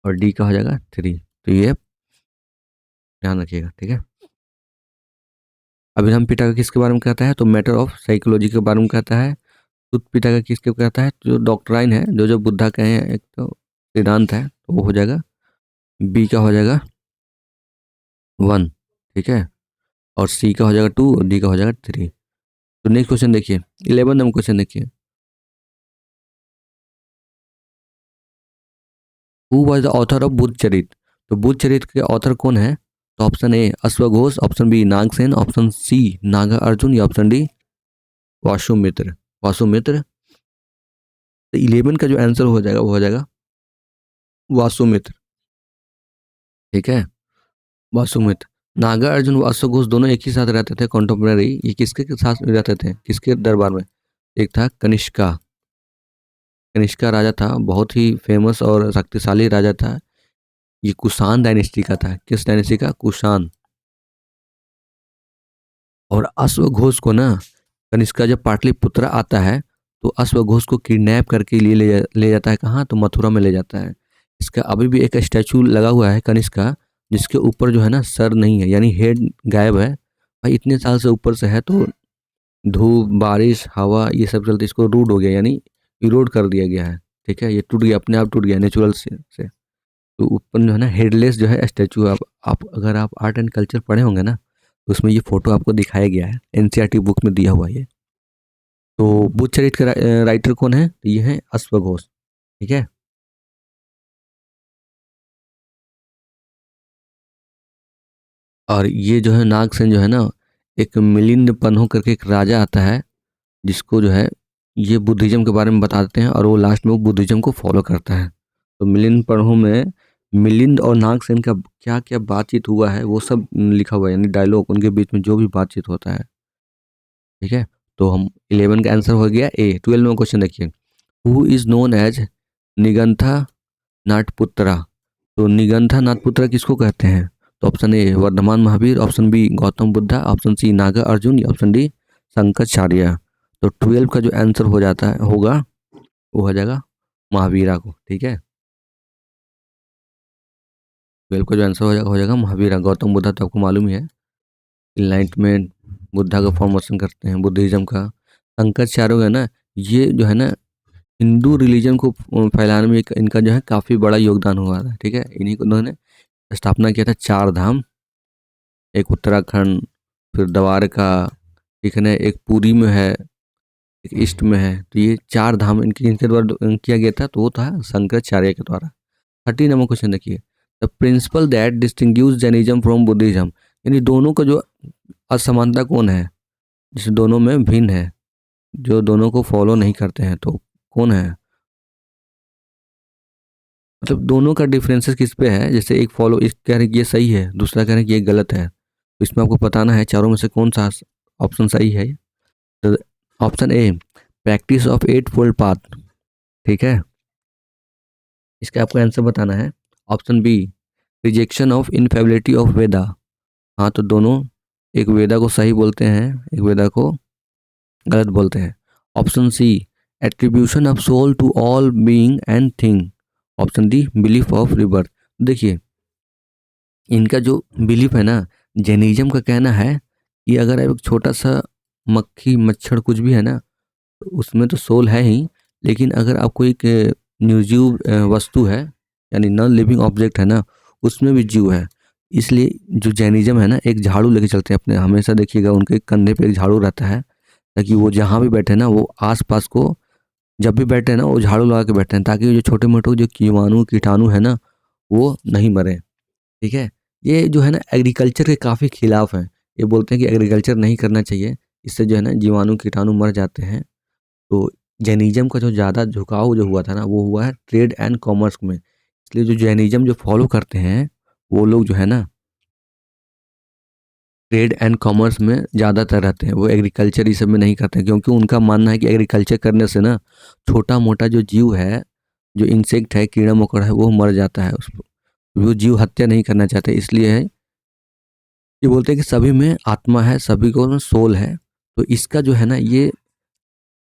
और डी का हो जाएगा 3। तो ये ध्यान रखिएगा। ठीक है, अभिधम्म पिटका किसके बारे में कहता है, तो मैटर ऑफ साइकोलॉजी के बारे में कहता है। सुत पिटका किसके कहता है, जो डॉक्ट्राइन है, जो जो बुद्धा कहे हैं, एक तो सिद्धांत है, तो वो हो जाएगा बी का हो जाएगा 1। ठीक है, और सी का हो जाएगा 2, और डी का हो जाएगा 3। तो नेक्स्ट क्वेश्चन देखिए, 11 नंबर क्वेश्चन देखिए, who was the author of Buddhacharita, तो बुद्ध चरित के ऑथर कौन है, तो ऑप्शन ए अश्वघोष, option B Nagasena, option C Nagarjuna, या ऑप्शन डी वासुमित्र। वासुमित्र, तो 11 का जो आंसर हो जाएगा वो हो जाएगा वासुमित्र। ठीक है, वासुमित्र। नागा अर्जुन व अश्वघोष दोनों एक ही साथ रहते थे, कॉन्टेम्पररी। ये किसके के साथ रहते थे, किसके दरबार में, एक था कनिष्का। कनिष्का राजा था, बहुत ही फेमस और शक्तिशाली राजा था। ये कुषाण डायनेस्टी का था, किस डायनेस्टी का, कुषाण। और अश्वघोष को ना, कनिष्का जब पाटलिपुत्र आता है, तो अश्वघोष को किडनैप करके ले जाता है, कहाँ, तो मथुरा में ले जाता है। इसका अभी भी एक स्टैचू लगा हुआ है कनिष्का, जिसके ऊपर जो है ना सर नहीं है, यानी हेड गायब है। भाई इतने साल से ऊपर से है, तो धूप, बारिश, हवा, ये सब चलते इसको रूड हो गया, यानी इरोड कर दिया गया है। ठीक है, ये टूट गया, अपने आप टूट गया नेचुरल से। तो ऊपर जो है ना हेडलेस जो है स्टैचू, आप अगर आप आर्ट एंड कल्चर पढ़े होंगे ना, तो उसमें ये फोटो आपको दिखाया गया है, एनसीईआरटी बुक में दिया हुआ है ये। तो बुद्ध चरित का राइटर कौन है, तो ये है अश्वघोष। ठीक है, और ये जो है नागसेन जो है ना, एक मिलिंद पन्हो करके एक राजा आता है, जिसको जो है ये बुद्धिज्म के बारे में बताते हैं, और वो लास्ट में वो बुद्धिज्म को फॉलो करता है। तो मिलिंद पन्हो में मिलिंद और नागसेन का क्या क्या बातचीत हुआ है वो सब लिखा हुआ है, यानी डायलॉग उनके बीच में जो भी बातचीत होता है। ठीक है, तो हम 11 का आंसर हो गया ए। 12 में क्वेश्चन देखिए, who is known as Nigantha Nataputra. तो निगंथा नाटपुत्रा किसको कहते हैं? तो option A Vardhaman Mahavir, option B Gautam Buddha, option C Nagarjuna, option D Shankaracharya. तो 12 का जो आंसर हो जाता है होगा वो हो जाएगा महावीरा को। ठीक है, 12 का जो आंसर हो जाएगा महावीरा। गौतम बुद्धा तो आपको मालूम ही है, इनलाइटमेंट बुद्धा का फॉर्मेशन करते हैं बुद्धिज्म का। शंकराचार्य है ना, ये जो है ना हिंदू रिलीजन को फैलाने में इनका जो है काफ़ी बड़ा योगदान हुआ था। ठीक है, इन्हीं को उन्होंने स्थापना किया था। 4 धाम, एक उत्तराखंड, फिर द्वारका, ठीक है ना, एक पुरी में है, एक ईस्ट में है। तो ये 4 धाम इनके द्वारा किया गया था, तो वो था शंकराचार्य के द्वारा। 13 नंबर क्वेश्चन देखिए, the principal that distinguish Jainism from Buddhism. यानी दोनों का जो असमानता कौन है, जिस दोनों में भिन्न है, जो दोनों को फॉलो नहीं करते हैं, तो कौन है? मतलब दोनों का डिफरेंसेस किस पे है? जैसे एक फॉलो इस कह रहे हैं कि ये सही है, दूसरा कह रहे हैं कि ये गलत है। तो इसमें आपको बताना है चारों में से कौन सा ऑप्शन सही है। तो option A practice of 8 fold path. ठीक है, इसका आपको आंसर बताना है। Option B rejection of infallibility of Veda. हाँ, तो दोनों, एक वेदा को सही बोलते हैं, एक वेदा को गलत बोलते हैं। Option C attribution of soul to all being and thing. Option D belief of rebirth. देखिए, इनका जो बिलीफ है ना, जैनिज्म का कहना है कि अगर एक छोटा सा मक्खी मच्छर कुछ भी है ना, तो उसमें तो सोल है ही, लेकिन अगर आपको एक निर्जीव वस्तु है, यानी नॉन लिविंग ऑब्जेक्ट है ना, उसमें भी जीव है। इसलिए जो जैनिज्म है ना, एक झाड़ू लेके चलते हैं अपने, हमेशा देखिएगा उनके कंधे पे एक झाड़ू रहता है, ताकि वो जहाँ भी बैठे ना, वो आसपास को जब भी बैठे ना, वो झाड़ू लगा के बैठे हैं, ताकि जो छोटे मोटे जो कीटाणु कीटाणु है ना, वो नहीं मरे। ठीक है, ये जो है ना एग्रीकल्चर के काफ़ी खिलाफ है। ये बोलते हैं कि एग्रीकल्चर नहीं करना चाहिए, इससे जो है ना जीवाणु कीटाणु मर जाते हैं। तो जैनिज्म का जो ज़्यादा झुकाव जो हुआ था ना, वो हुआ है ट्रेड एंड कॉमर्स में। इसलिए जो जैनिज्म जो फॉलो करते हैं वो लोग जो है ना ट्रेड एंड कॉमर्स में ज़्यादातर रहते हैं, वो एग्रीकल्चर इस सब में नहीं करते हैं, क्योंकि उनका मानना है कि एग्रीकल्चर करने से ना छोटा मोटा जो जीव है, जो इंसेक्ट है, कीड़ा मकोड़ा है, वो मर जाता है। उसको वो जीव हत्या नहीं करना चाहते, इसलिए है ये बोलते हैं कि सभी में आत्मा है, सभी को में सोल है। तो इसका जो है ना ये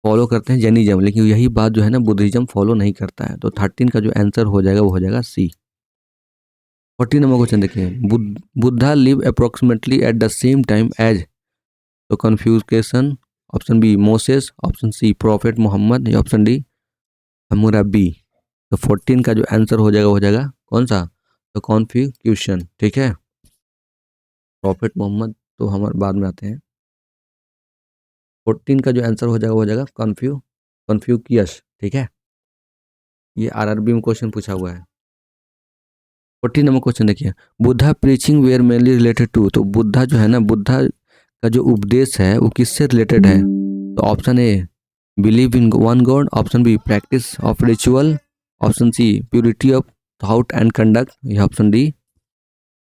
फॉलो करते हैं जैनिज्म, लेकिन यही बात जो है ना बुद्धिज्म फॉलो नहीं करता है। तो 13 का जो आंसर हो जाएगा वो हो जाएगा सी। 14 नंबर क्वेश्चन देखिए, Buddha live approximately at the same time as. तो Confucius, option B Moses, option C prophet Muhammad, या ऑप्शन डी हम्मुराबी। तो 14 का जो आंसर हो जाएगा कौन सा? तो कॉन्फ्यूशन। ठीक है, प्रॉफेट मोहम्मद तो हमारे बाद में आते हैं। 14 का जो आंसर हो जाएगा कन्फ्यूकियस। ठीक है, ये आरआरबी में क्वेश्चन पूछा हुआ है। 14 नंबर क्वेश्चन देखिए, Buddha preaching were mainly related to. तो बुद्धा जो है ना, बुद्धा का जो उपदेश है वो किससे रिलेटेड है? तो option A believe in one god, option B practice of ritual, option C purity of thought and conduct, या ऑप्शन डी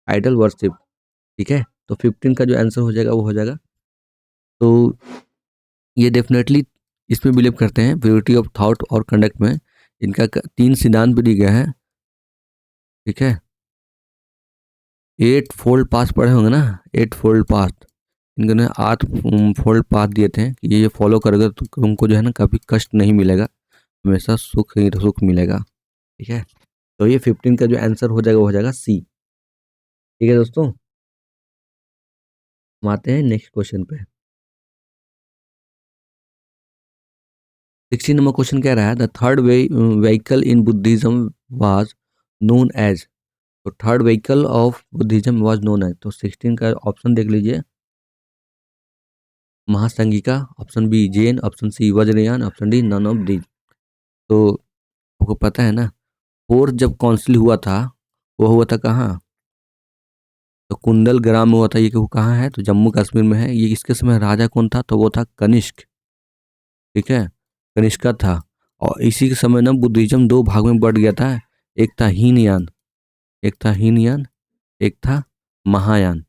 आइडल वर्शिप। ठीक है, तो 15 का जो आंसर हो जाएगा वो हो जाएगा, तो ये डेफिनेटली इसमें बिलीव करते हैं प्योरिटी ऑफ थॉट और कंडक्ट में। इनका 3 सिद्धांत भी दिया गया है। ठीक है, 8 फोल्ड पाथ पढ़े होंगे ना, 8 फोल्ड पाथ, इनको ने 8 फोल्ड पाथ दिए थे कि ये फॉलो करोगे तो तुमको जो है ना कभी कष्ट नहीं मिलेगा, हमेशा सुख ही सुख मिलेगा। ठीक है, तो ये 15 का जो आंसर हो जाएगा वो हो जाएगा सी। ठीक है दोस्तों, हम आते हैं नेक्स्ट क्वेश्चन पे। 16 नंबर क्वेश्चन कह रहा है the third vehicle in Buddhism was known as. तो third vehicle of Buddhism was known as. तो 16 का ऑप्शन देख लीजिए, Mahasanghika, option B Jain, option C Vajrayana, option D none of these. तो आपको पता है ना, फोर्थ जब काउंसिल हुआ था वो हुआ था कहाँ? तो कुंडल ग्राम में हुआ था। ये वो कहाँ है? तो जम्मू कश्मीर में है। ये इसके समय राजा कौन था? तो वो था कनिष्क। ठीक है, कनिष्का था। और इसी के समय ना बुद्धिज्म 2 भाग में बढ़ गया था, एक था हीनयान, एक था हीनयान, एक था महायान।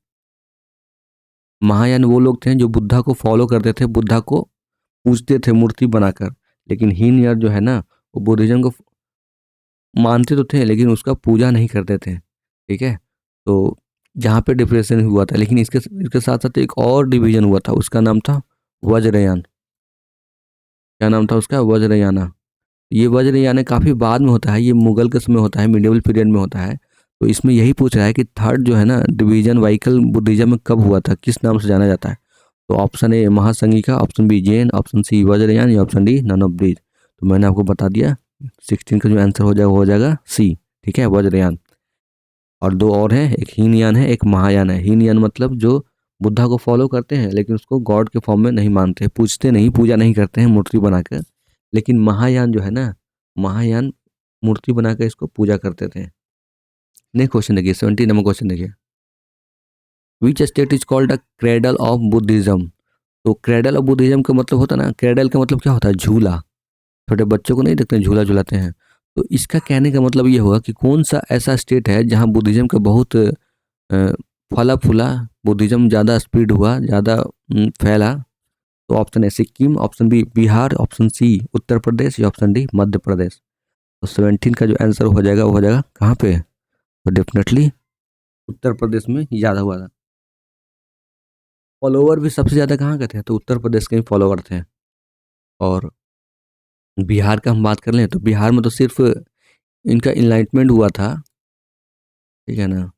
महायान वो लोग थे जो बुद्धा को फॉलो करते थे, बुद्धा को पूजते थे मूर्ति बनाकर। लेकिन हीनयान जो है ना, वो बुद्धिज्म को मानते तो थे लेकिन उसका पूजा नहीं करते थे। ठीक है, तो जहाँ पे डिफरेंशिएशन हुआ था, लेकिन इसके साथ साथ एक और डिवीजन हुआ था, उसका नाम था वज्रयान। क्या नाम था उसका? वज्रयाना। ये वज्रयान काफ़ी बाद में होता है, ये मुगल के समय होता है, मिडिवल पीरियड में होता है। तो इसमें यही पूछ रहा है कि थर्ड जो है ना डिवीजन वाइकल बुद्धिज्म में कब हुआ था, किस नाम से जाना जाता है? तो option A Mahasanghika, option B Jain, option C Vajrayana, या option D none of these. तो मैंने आपको बता दिया 16 का जो आंसर हो जाएगा वो हो जाएगा सी। ठीक है, वज्रयान। और दो और हैं, एक हीनयान है, एक महायान है। हीनयान मतलब जो बुद्धा को फॉलो करते हैं लेकिन उसको गॉड के फॉर्म में नहीं मानते, पूजते नहीं, पूजा नहीं करते हैं मूर्ति बनाकर। लेकिन महायान जो है ना, महायान मूर्ति बनाकर इसको पूजा करते थे। नेक्स्ट क्वेश्चन देखिए, 17 नंबर क्वेश्चन देखिए। Which state is called the cradle of Buddhism? तो क्रेडल ऑफ बुद्धिज्म का मतलब होता है ना, क्रेडल का मतलब क्या होता है? झूला। छोटे बच्चों को नहीं देखते हैं झूला झुलाते हैं, तो इसका कहने का मतलब ये होगा कि कौन सा ऐसा स्टेट है जहाँ बुद्धिज्म का बहुत फला फूला, बुद्धिज्म ज़्यादा स्प्रेड हुआ, ज़्यादा फैला। तो option A Sikkim, option B Bihar, option C Uttar Pradesh, या ऑप्शन डी मध्य प्रदेश। तो 17 का जो आंसर हो जाएगा वो हो जाएगा कहाँ पे? तो डेफिनेटली उत्तर प्रदेश में ज़्यादा हुआ था। फॉलोवर भी सबसे ज़्यादा कहाँ के थे? तो उत्तर प्रदेश के ही फॉलोवर थे। और बिहार का हम बात कर लें तो बिहार में तो सिर्फ इनका इनलाइटमेंट हुआ था। ठीक है ना,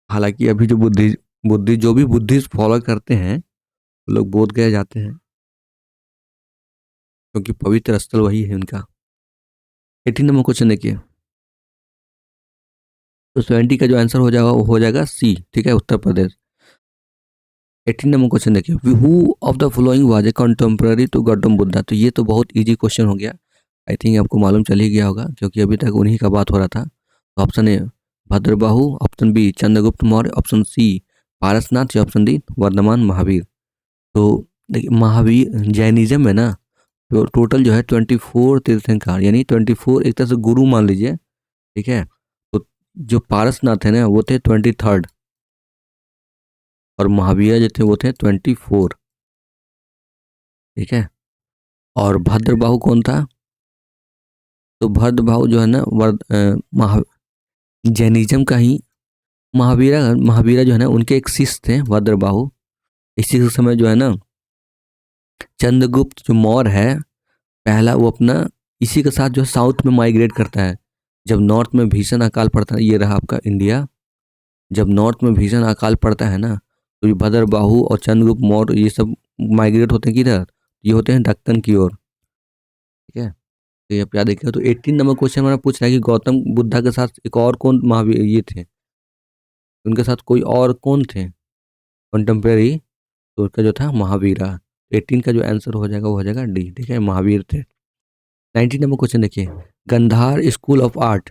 हालांकि अभी जो बुद्धि जो भी बुद्धिस्ट फॉलो करते हैं वो लोग बोध गया जाते हैं, क्योंकि पवित्र स्थल वही है उनका। 18 नंबर क्वेश्चन देखिए। तो 20 का जो आंसर हो जाएगा वो हो जाएगा सी। ठीक है, उत्तर प्रदेश। 18 नंबर क्वेश्चन देखिए। Who of the following was a contemporary to Gautam Buddha? तो ये तो बहुत इजी क्वेश्चन हो गया, आई थिंक आपको मालूम चल ही गया होगा क्योंकि अभी तक उन्हीं का बात हो रहा था। तो option A Bhadrabahu, option B Chandragupta Maurya, option C Parasnath, या ऑप्शन डी वर्धमान महावीर। तो देखिए, महावीर जैनिज्म है ना, तो टोटल जो है 24 तीर्थंकर, यानी 24 एक तरह से गुरु मान लीजिए। ठीक है, तो जो पारसनाथ है ना वो थे 23rd, और महावीर जो थे वो थे 24। ठीक है, और भद्रबाहु कौन था? तो भद्रबाहु जो है ना जैनिज्म का ही महावीरा महावीरा जो है ना उनके एक शिष्य थे भद्रबाहु। इसी के समय जो है ना चंद्रगुप्त जो मौर्य है पहला, वो अपना इसी के साथ जो साउथ में माइग्रेट करता है। जब नॉर्थ में भीषण अकाल पड़ता है, ये रहा आपका इंडिया, जब नॉर्थ में भीषण अकाल पड़ता है ना, तो ये भद्रबाहु और चंद्रगुप्त मौर्य ये सब माइग्रेट होते हैं किधर? ये होते हैं दक्कन की ओर। ठीक है, तो ये आप याद रखिएगा। तो 18 नंबर क्वेश्चन हमारा पूछ रहा है कि गौतम बुद्धा के साथ एक और कौन महावीर ये थे, उनके साथ कोई और कौन थे कंटेम्प्रेरी? तो उसका जो था महावीरा। 18 का जो आंसर हो जाएगा वो हो जाएगा डी। ठीक है, महावीर थे। 19 नंबर क्वेश्चन देखिए। Gandhar school of art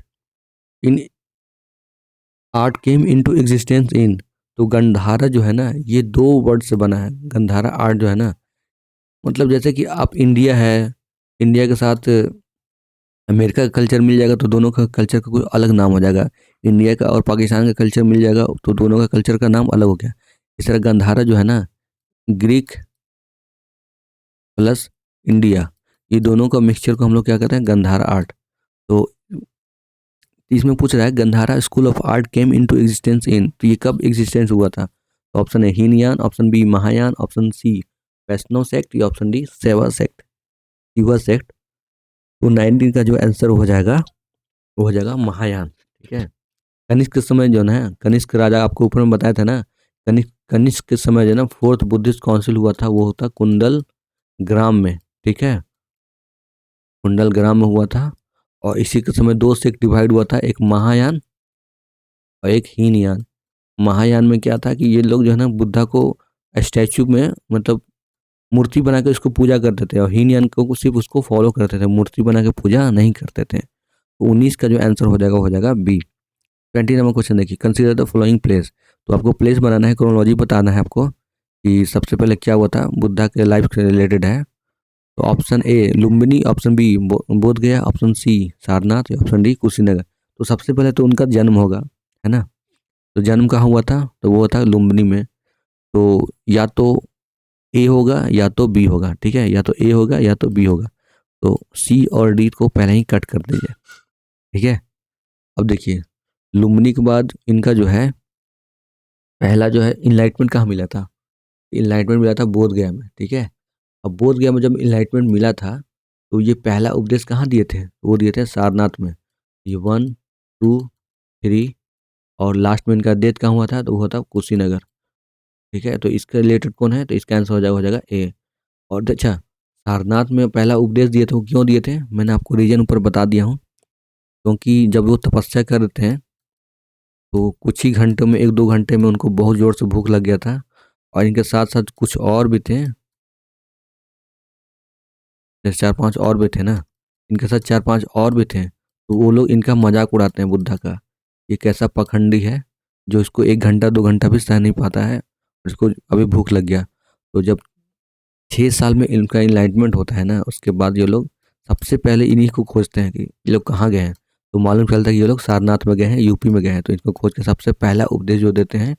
in art came into existence in? तो गंधारा जो है ना ये दो वर्ड से बना है। गंधारा आर्ट जो है ना, मतलब जैसे कि आप इंडिया है, इंडिया के साथ अमेरिका का कल्चर मिल जाएगा तो दोनों का कल्चर का कोई अलग नाम हो जाएगा। इंडिया का और पाकिस्तान का कल्चर मिल जाएगा तो दोनों का कल्चर का नाम अलग हो गया। इस तरह गंधारा जो है ना, ग्रीक प्लस इंडिया, ये दोनों का मिक्सचर को हम लोग क्या कहते हैं? गंधारा आर्ट। तो इसमें पूछ रहा है Gandhara school of art came into existence in, तो ये कब एग्जिस्टेंस हुआ था? तो option A Hinayana, option B Mahayana, option C Vaishnav sect, या option D Shaiva sect, Shiva sect. तो 19 का जो आंसर हो जाएगा वो हो जाएगा महायान। ठीक है, कनिष्क के समय जो है, कनिष्क राजा आपको ऊपर में बताया था ना, कनिष्क के समय जो है ना फोर्थ बुद्धिस्ट काउंसिल हुआ था, वो होता कुंडल ग्राम में। ठीक है, कुंडल ग्राम में हुआ था, और इसी के समय दो सेक्ट डिवाइड हुआ था, एक महायान और एक हीनयान। महायान में क्या था कि ये लोग जो है ना बुद्धा को स्टैचू में मतलब मूर्ति बना के उसको पूजा करते थे, और हीनयान को सिर्फ उसको फॉलो करते थे, मूर्ति बना के पूजा नहीं करते थे। तो 19 का जो आंसर हो जाएगा हो जाएगा बी। 20 नंबर क्वेश्चन देखिए। Consider the following place. तो आपको प्लेस बनाना है, क्रोनोलॉजी बताना है आपको कि सबसे पहले क्या हुआ था, बुद्धा के लाइफ से रिलेटेड है। तो option A Lumbini, option B Bodh Gaya, option C Sarnath, option D Kushinagar. तो सबसे पहले तो उनका जन्म होगा, है ना। तो जन्म कहाँ हुआ था, तो वो था लुम्बिनी में। तो या तो ए होगा या तो बी होगा, ठीक है, या तो ए होगा या तो बी होगा। तो सी और डी को पहले ही कट कर दीजिए, ठीक है। अब देखिए, लुम्बिनी के बाद इनका जो है पहला जो है इनलाइटमेंट कहाँ मिला था, इनलाइटमेंट मिला था बोध गया में, ठीक है। अब बोध गया में जब इनलाइटमेंट मिला था तो ये पहला उपदेश कहाँ दिए थे, वो दिए थे सारनाथ में। ये 1 2 3 और लास्ट में इनका डेथ कहाँ हुआ था, तो वो था कुशीनगर, ठीक है। तो इसके रिलेटेड कौन है, तो इसका आंसर हो जाएगा ए। और अच्छा, सारनाथ में पहला उपदेश दिए थे, वो क्यों दिए थे, मैंने आपको रीजन ऊपर बता दिया हूँ। क्योंकि जब वो तपस्या कर रहे थे तो कुछ ही घंटों में, 1-2 घंटे में उनको बहुत ज़ोर से भूख लग गया था। और इनके साथ साथ कुछ और भी थे, जैसे 4-5 और भी थे ना, इनके साथ 4-5 और भी थे। तो वो लोग इनका मजाक उड़ाते हैं बुद्धा का, ये कैसा पखंडी है जो इसको 1 घंटा 2 घंटा भी सह नहीं पाता है, और इसको अभी भूख लग गया। तो जब 6 साल में इनका इनलाइटमेंट होता है ना, उसके बाद ये लोग सबसे पहले इन्हीं को खोजते हैं कि ये लोग कहाँ गए हैं। तो मालूम चलता है कि ये लोग सारनाथ में गए हैं, यूपी में गए हैं। तो इनको खोज के सबसे पहला उपदेश जो देते हैं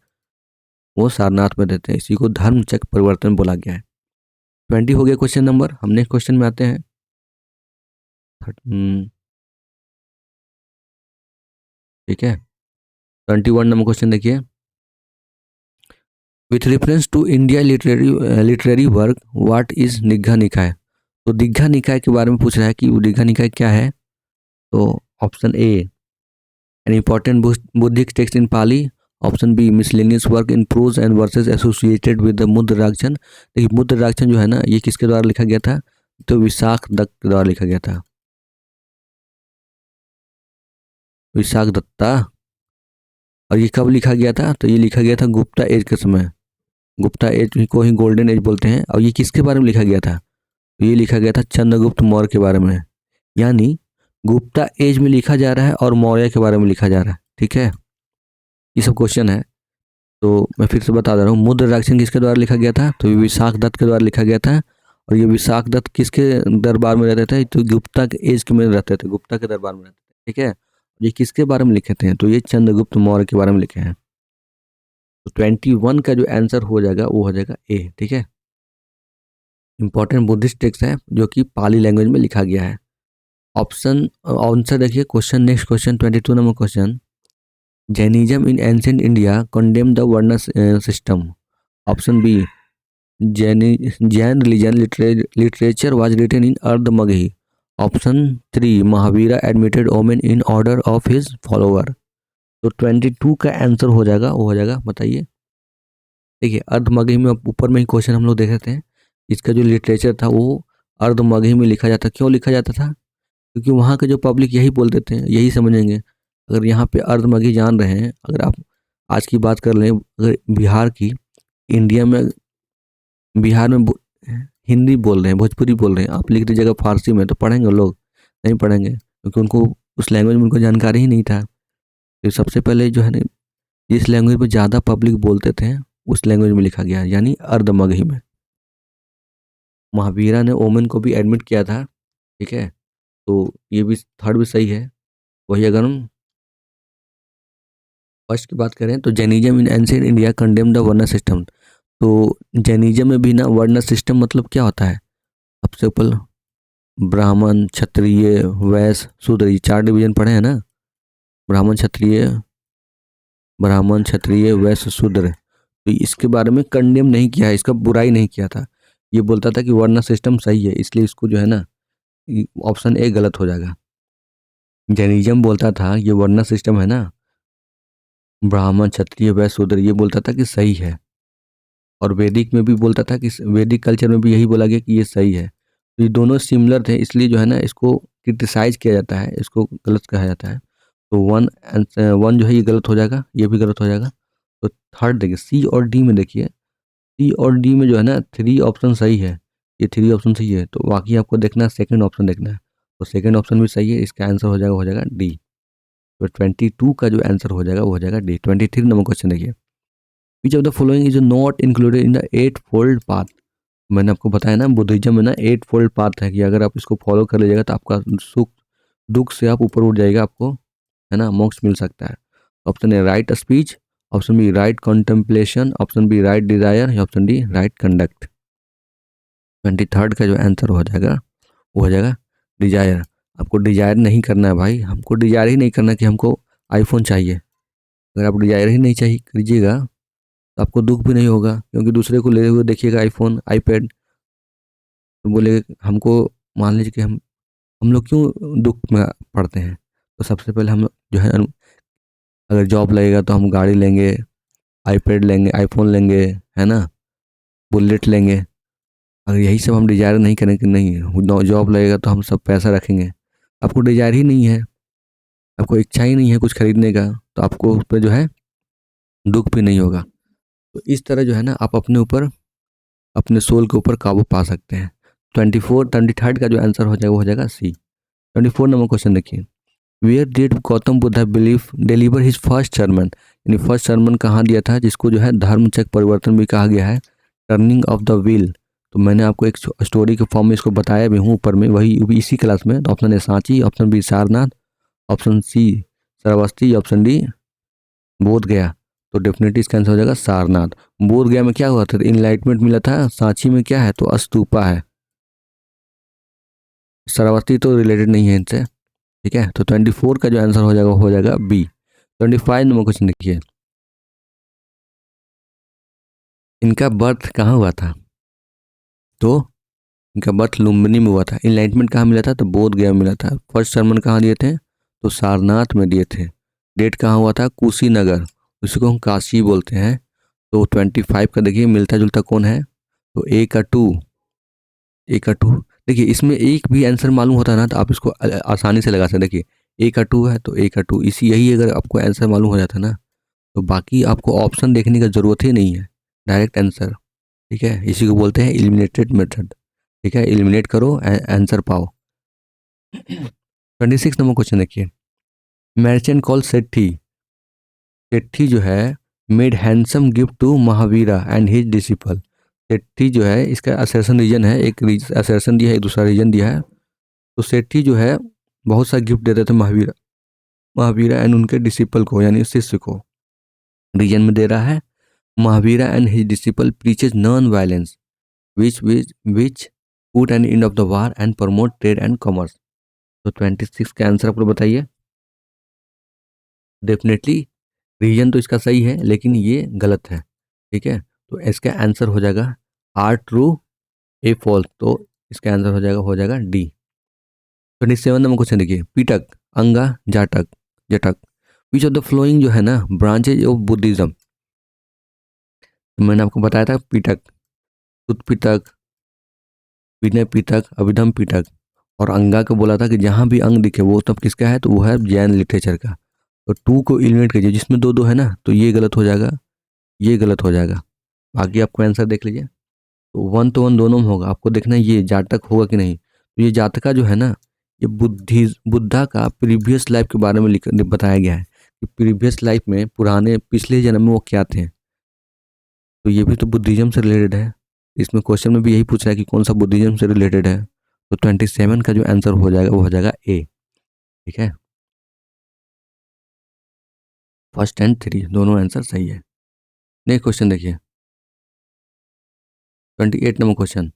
वो सारनाथ में देते हैं। इसी को धर्म चक्र परिवर्तन बोला गया है। 20 हो गया क्वेश्चन नंबर। हम नेक्स्ट क्वेश्चन में आते हैं। ठीक है, 21 नंबर क्वेश्चन देखिए। With reference to India literary work what is Digha निकाय। तो दीघा निकाय के बारे में पूछ रहा है कि वो दीघा निकाय क्या है। तो option A, an important Buddhist text in Pali. Option B, miscellaneous work in prose and verses associated with the Mudrakshana. देखिए, मुद्राक्षण जो है ना, ये किसके द्वारा लिखा गया था, तो विशाख दत्त के द्वारा लिखा गया था, विशाख दत्ता। और ये कब लिखा गया था, तो ये लिखा गया था गुप्ता एज के समय। गुप्ता एज को ही गोल्डन एज बोलते हैं। और ये किसके बारे में लिखा गया था, तो ये लिखा गया था चंद्रगुप्त मौर्य के बारे में। यानी गुप्ता एज में लिखा जा रहा है और मौर्य के बारे में लिखा जा रहा है, ठीक है। ये सब क्वेश्चन है। तो मैं फिर से बता दे रहा हूँ, मुद्राक्षण किसके द्वारा लिखा गया था, तो ये विशाख दत्त के द्वारा लिखा गया था। और ये विशाख दत्त किसके दरबार में रहते थे, तो गुप्ता के एज के में रहते थे, गुप्ता के दरबार में रहते थे, ठीक है। ये किसके बारे में लिखे थे, तो ये चंद्रगुप्त मौर्य के बारे में लिखे हैं। तो 21 का जो आंसर हो जाएगा वो हो जाएगा ए, ठीक है। इंपॉर्टेंट बुद्धिस्ट टेक्स्ट है जो कि पाली लैंग्वेज में लिखा गया है। ऑप्शन आंसर देखिए question, next question 22 number question. Jainism in ancient India condemn the varna system. Option B, Jain religion literature was written in Ardhamagadhi. Option 3, Mahavira admitted women in order of his follower. तो 22 का आंसर हो जाएगा, वो हो जाएगा, बताइए। देखिए, अर्धमगही में ऊपर में ही क्वेश्चन हम लोग देख रहे थे, इसका जो लिटरेचर था वो अर्धमगही में लिखा जाता। क्यों लिखा जाता था, क्योंकि वहाँ के जो पब्लिक यही बोलते थे, यही समझेंगे। अगर यहाँ पे अर्धमगही जान रहे हैं, अगर आप आज की बात कर लें, अगर बिहार की, इंडिया में बिहार में हिंदी बोल रहे हैं, भोजपुरी बोल रहे हैं, आप लिख दीजिएगा फारसी में, तो पढ़ेंगे लोग, नहीं पढ़ेंगे, क्योंकि उनको उस लैंग्वेज में उनको जानकारी ही नहीं था। तो सबसे पहले जो है ना, जिस लैंग्वेज में ज़्यादा पब्लिक बोलते थे उस लैंग्वेज में लिखा गया, यानी अर्धमगही में। महावीरा ने ओमेन को भी एडमिट किया था, ठीक है। तो ये भी थर्ड भी सही है। वही अगर हम फर्स्ट की बात करें, तो Jainism in ancient India condemn the varna system. तो जैनिज्म में भी ना वर्ण सिस्टम मतलब क्या होता है, सबसे ऊपर ब्राह्मण, क्षत्रिय, वैश्य, शूद्र, ये 4 डिवीजन पढ़े हैं ना, ब्राह्मण क्षत्रिय वैश्य शूद्र। तो इसके बारे में कंडेम नहीं किया है, इसका बुराई नहीं किया था। ये बोलता था कि वर्ण सिस्टम सही है, इसलिए इसको जो है ना, ऑप्शन ए गलत हो जाएगा। जैनिज्म बोलता था ये वर्ण सिस्टम है ना, ब्राह्मण क्षत्रिय वैश्य शूद्र, ये बोलता था कि सही है। और वैदिक में भी बोलता था कि, वैदिक कल्चर में भी यही बोला गया कि ये सही है। तो ये दोनों सिमिलर थे, इसलिए जो है ना, इसको क्रिटिसाइज किया जाता है, इसको गलत कहा जाता है। तो वन जो है ये गलत हो जाएगा, ये भी गलत हो जाएगा। तो थर्ड देखिए, सी और डी में देखिए, सी और डी में जो है ना 3 ऑप्शन सही है, ये 3 ऑप्शन सही है। तो बाकी आपको देखना है, सेकंड ऑप्शन देखना है। तो सेकंड ऑप्शन भी सही है, इसका आंसर हो जाएगा डी। तो 22 का जो आंसर हो जाएगा वो हो जाएगा डी। 23 नंबर क्वेश्चन देखिए, which of the following is not included in the 8 fold path. मैंने आपको बताया ना, बुद्धिज्म में ना 8 फोल्ड पाथ है, कि अगर आप इसको फॉलो कर लीजिएगा तो आपका सुख दुख से आप ऊपर उठ जाएगा, आपको है ना, मोक्ष मिल सकता है। Option A right speech, option B right contemplation, option B right desire, या option D right conduct. 23rd का जो आंसर हो जाएगा वो हो जाएगा डिजायर। आपको डिजायर नहीं करना है भाई, हमको डिजायर ही नहीं करना कि हमको आईफोन चाहिए। अगर आप डिजायर ही नहीं चाहिए कीजिएगा तो आपको दुख भी नहीं होगा, क्योंकि दूसरे को ले हुए देखिएगा आईफोन आईपैड तो बोले हमको, मान लीजिए कि हम लोग क्यों दुख में पड़ते हैं। तो सबसे पहले हम जो है, अगर जॉब लगेगा तो हम गाड़ी लेंगे, आईपैड लेंगे, आईफोन लेंगे, है ना, बुलेट लेंगे। अगर यही सब हम डिजायर नहीं करें कि नहीं जॉब लगेगा तो हम सब पैसा रखेंगे, आपको डिजायर ही नहीं है, आपको इच्छा ही नहीं है कुछ खरीदने का, तो आपको उस पर जो है दुख भी नहीं होगा। तो इस तरह जो है ना आप अपने ऊपर, अपने सोल के ऊपर काबू पा सकते हैं। 23rd का जो आंसर हो जाएगा वो हो जाएगा सी। 24 नंबर क्वेश्चन देखिए, where did Gautam Buddh believe deliver his first sermon, यानी फर्स्ट sermon कहाँ दिया था, जिसको जो है धर्मचक्र परिवर्तन भी कहा गया है, टर्निंग ऑफ द व्हील। तो मैंने आपको एक स्टोरी के फॉर्म में इसको बताया भी हूँ ऊपर में, वही भी इसी क्लास में। तो option A Sanchi, option B Sarnath, option C Shravasti, option D Bodh Gaya. तो डेफिनेटली इसका आंसर हो जाएगा सारनाथ। बोध गया में क्या हुआ था, इनलाइटमेंट मिला था। सांची में क्या है, तो अस्तूपा है। श्रावस्ती तो रिलेटेड नहीं है इनसे, ठीक है। तो 24 का जो आंसर हो जाएगा बी। 25 नंबर क्वेश्चन देखिए, इनका बर्थ कहाँ हुआ था, तो इनका बर्थ लुम्बिनी में हुआ था। इनलाइटमेंट कहाँ मिला था, तो बोध गया मिला था। फर्स्ट sermon कहाँ दिए थे, तो सारनाथ में दिए थे। डेट कहाँ हुआ था, कुशीनगर, उसी को हम काशी बोलते हैं। तो 25 का देखिए मिलता जुलता कौन है, तो ए का टू देखिए, इसमें एक भी आंसर मालूम होता है ना तो आप इसको आसानी से लगा सकते। देखिए ए का 2 है तो ए का 2, इसी यही अगर आपको आंसर मालूम हो जाता है ना तो बाकी आपको ऑप्शन देखने का जरूरत ही नहीं है, डायरेक्ट आंसर। ठीक है, इसी को बोलते हैं एलिमिनेटेड मेथड। ठीक है, एलिमिनेट करो आंसर पाओ। 26 नंबर क्वेश्चन देखिए, मर्चेंट कॉल सेठी, सेठी जो है made handsome gift to Mahavira and his disciple. Sethi जो है इसका असर्शन रीजन है, एक असर्शन दिया है, एक दूसरा रीजन दिया है। तो सेठी जो है बहुत सा गिफ्ट देते थे महावीरा, महावीरा एंड उनके डिसिपल को, यानी शिष्य को। रीजन में दे रहा है, Mahavira and his disciple preaches non violence which put an end of the war and promote trade and commerce. तो 26 का आंसर आप लोग बताइए। डेफिनेटली रीजन तो इसका सही है लेकिन ये गलत है। ठीक है, तो इसका आंसर हो जाएगा आर ट्रू ए फॉल्स। तो इसका आंसर हो जाएगा डी। 27 नंबर क्वेश्चन देखिए, पीटक, अंगा, जाटक, जटक, विच ऑफ द फ्लोइंग जो है ना ब्रांचेज ऑफ बुद्धिज्म। तो मैंने आपको बताया था पीटक, शुद्ध पीटक, विनय पीटक, अभिधम पीटक, और अंगा को बोला था कि जहां भी अंग दिखे वो तब किसका है, तो वो है जैन लिटरेचर का। तो 2 को एलिमिनेट कीजिए, जिसमें दो दो है ना तो ये गलत हो जाएगा, ये गलत हो जाएगा। बाकी आपको आंसर देख लीजिए, तो 1 तो 1 दोनों में होगा। आपको देखना है ये जातक होगा कि नहीं। तो ये जातका जो है ना ये बुद्धा का प्रीवियस लाइफ के बारे में बताया गया है कि प्रीवियस लाइफ में, पुराने पिछले जन्म में वो क्या थे। तो ये भी तो बुद्धिज्म से रिलेटेड है। इसमें क्वेश्चन में भी यही पूछ रहा है कि कौन सा बुद्धिज्म से रिलेटेड है। तो 27 का जो आंसर हो जाएगा वो हो जाएगा ए। ठीक है, फर्स्ट एंड 3 दोनों आंसर सही है। नेक्स्ट क्वेश्चन देखिए, 28 नंबर क्वेश्चन।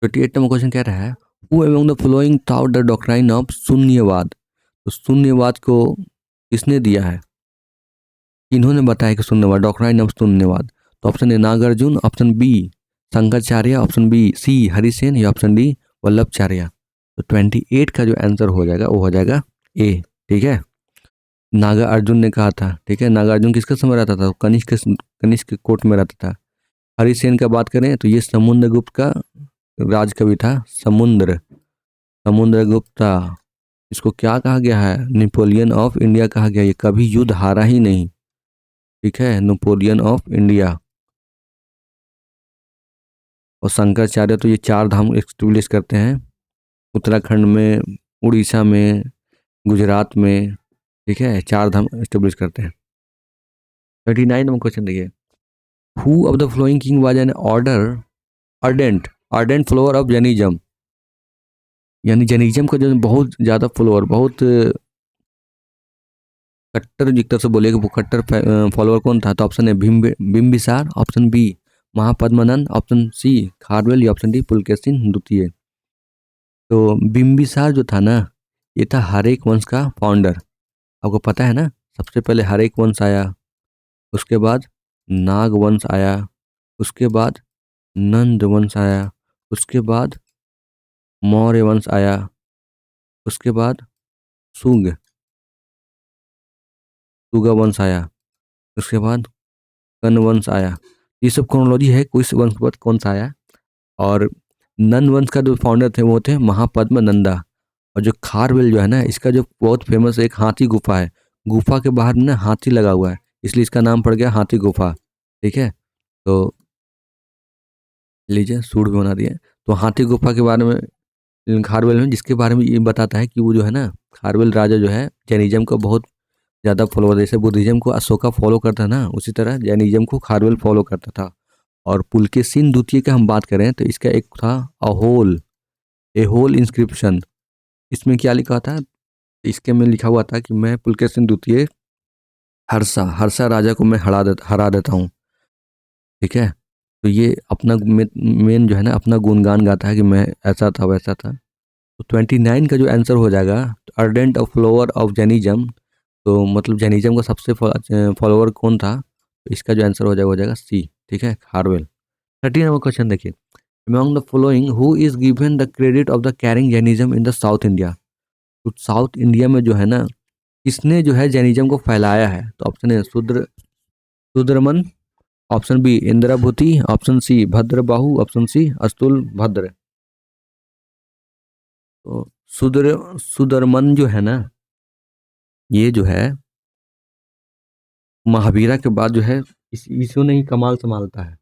28 नंबर क्वेश्चन कह रहा है, who among the following taught the doctrine of Shunyavada. तो शून्यवाद को किसने दिया है, इन्होंने बताया कि शून्यवाद, डॉक्ट्राइन ऑफ शून्यवाद। तो option A Nagarjuna, option B Shankaracharya, option B C Harisena, या ऑप्शन डी वल्लभाचार्य। तो 28 का जो आंसर हो जाएगा वो हो जाएगा ए। ठीक है, नागा अर्जुन ने कहा था। ठीक है, नागार्जुन किसके समय रहता था, कनिष्क के कोर्ट में रहता था। हरिसेन का बात करें तो ये समुद्रगुप्त का राजकवि था। समुद्रगुप्ता, इसको क्या कहा गया है, नेपोलियन ऑफ इंडिया कहा गया। ये कभी युद्ध हारा ही नहीं। ठीक है, नेपोलियन ऑफ इंडिया। और शंकराचार्य तो ये 4 धाम एस्टेब्लिश करते हैं, उत्तराखंड में, उड़ीसा में, गुजरात में। ठीक है, 4 धाम एस्टेब्लिश करते हैं। 29 नंबर क्वेश्चन देखिए, who of the following king was an ardent follower of Jainism. यानी जैनिज्म का जो बहुत ज़्यादा फॉलोअर, बहुत कट्टर, एक तरह से बोले कि वो कट्टर फॉलोअर कौन था, तो ऑप्शन है Bimbisara, option B Mahapadmananda, option C Kharavela, या ऑप्शन डी पुलकेशिन द्वितीय। तो बिम्बिसार जो था ना, ये था हरेक वंश का फाउंडर। आपको पता है ना, सबसे पहले हरेक वंश आया, उसके बाद नाग वंश आया, उसके बाद नंद वंश आया, उसके बाद मौर्य वंश आया, उसके बाद सुग सुगा वंश आया, उसके बाद कन वंश आया। ये सब क्रोनोलॉजी है, कोई से वंश के बाद कौन सा आया। और नंद वंश का जो फाउंडर थे वो थे महापद्म नंदा। और जो खारवेल जो है ना, इसका जो बहुत फेमस एक हाथी गुफा है, गुफा के बाहर में ना हाथी लगा हुआ है, इसलिए इसका नाम पड़ गया हाथी गुफा। ठीक है, तो लीजिए सूट भी बना दिए। तो हाथी गुफा के बारे में खारवेल में, जिसके बारे में ये बताता है कि वो जो है ना, खारवेल राजा जो है जैनिज्म का बहुत ज़्यादा फॉलोअर, जैसे बुद्धिज्म को अशोका फॉलो करता ना, उसी तरह जैनिज्म को खारवेल फॉलो करता था। और पुलकेशिन द्वितीय का हम बात करें तो इसका एक था अहोल, एहोल इंस्क्रिप्शन। इसमें क्या लिखा था, इसके में लिखा हुआ था कि मैं पुलकेशिन द्वितीय हर्षा हर्षा राजा को मैं हरा देता हूँ। ठीक है, तो ये अपना मेन जो है ना, अपना गुणगान गाता है कि मैं ऐसा था वैसा था। तो 29 का जो आंसर हो जाएगा, ardent of flower of Jainism, तो मतलब जैनिज्म का सबसे फॉलोअर कौन था, तो इसका जो आंसर हो जाएगा सी। ठीक है, हार्वेल। 13 नंबर क्वेश्चन देखिए, among the following who is given the credit of the carrying Jainism in the south India. तो साउथ इंडिया में जो है ना, किसने जो है जैनिज्म को फैलाया है, तो ऑप्शन है सुद्रमन, option B Indrabhuti, option C Bhadrabahu, option C Sthulabhadra. तो सुदरमन जो है ना, ये जो है महावीरा के बाद जो है इसो ने ही कमाल संभालता है।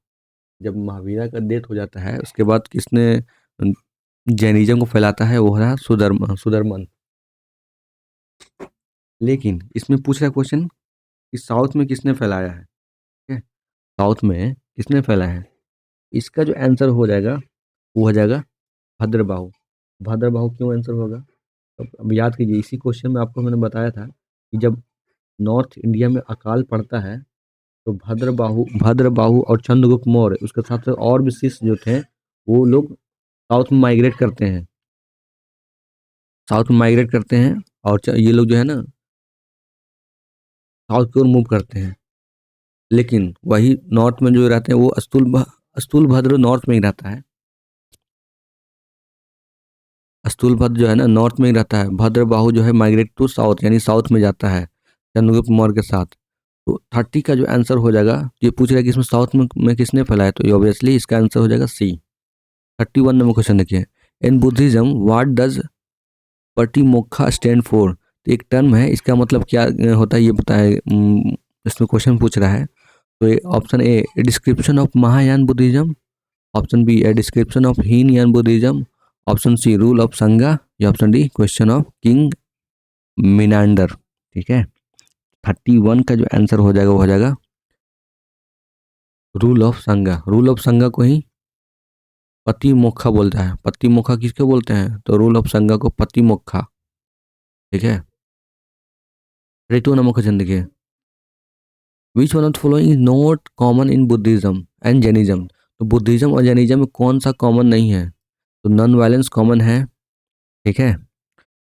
जब महावीरा का डेथ हो जाता है, उसके बाद किसने जैनिज्म को फैलाता है, वो है सुदर्मन। लेकिन इसमें पूछ रहा क्वेश्चन कि साउथ में किसने फैलाया है। ठीक है, साउथ में किसने फैलाया है, इसका जो आंसर हो जाएगा वो हो जाएगा भद्रबाहु। भद्रबाहु क्यों आंसर होगा, अब याद कीजिए, इसी क्वेश्चन में आपको मैंने बताया था कि जब नॉर्थ इंडिया में अकाल पड़ता है, तो भद्रबाहु और चंद्रगुप्त मौर्य, उसके साथ साथ और भी शिष्य जो थे, वो लोग साउथ में माइग्रेट करते हैं, और ये लोग जो है ना साउथ की ओर मूव करते हैं। लेकिन वही नॉर्थ में जो रहते हैं, वो अस्तुल भद्र नॉर्थ में ही रहता है। अस्तुल भद्र जो है ना नॉर्थ में ही रहता है, भद्रबाहु जो है माइग्रेट टू साउथ, यानी साउथ में जाता है चंद्रगुप्त मौर्य के साथ। तो 30 का जो आंसर हो जाएगा, ये पूछ रहा है कि इसमें साउथ में किसने फैलाया, तो ऑब्वियसली इसका आंसर हो जाएगा सी। 31 नंबर क्वेश्चन देखिए, in Buddhism what does Patimokkha stand for. तो एक टर्म है, इसका मतलब क्या होता है ये बताए, इसमें क्वेश्चन पूछ रहा है। तो option A description of Mahayana Buddhism, option B A description of Hinayana Buddhism, option C rule of Sangha, या option D question of king Menander. ठीक है, 31 का जो आंसर हो जाएगा वो हो जाएगा रूल ऑफ संगा। रूल ऑफ संगा को ही पति मोक्खा बोलता है। पति मोक्खा किसको बोलते हैं, तो रूल ऑफ संगा को पति मोक्खा। ठीक है, 32 नंबर क्वेश्चन देखिए, which one of the following is not common in Buddhism and Jainism. तो बुद्धिज्म और जैनिज्म में कौन सा कॉमन नहीं है, तो नॉन वायलेंस कॉमन है। ठीक है,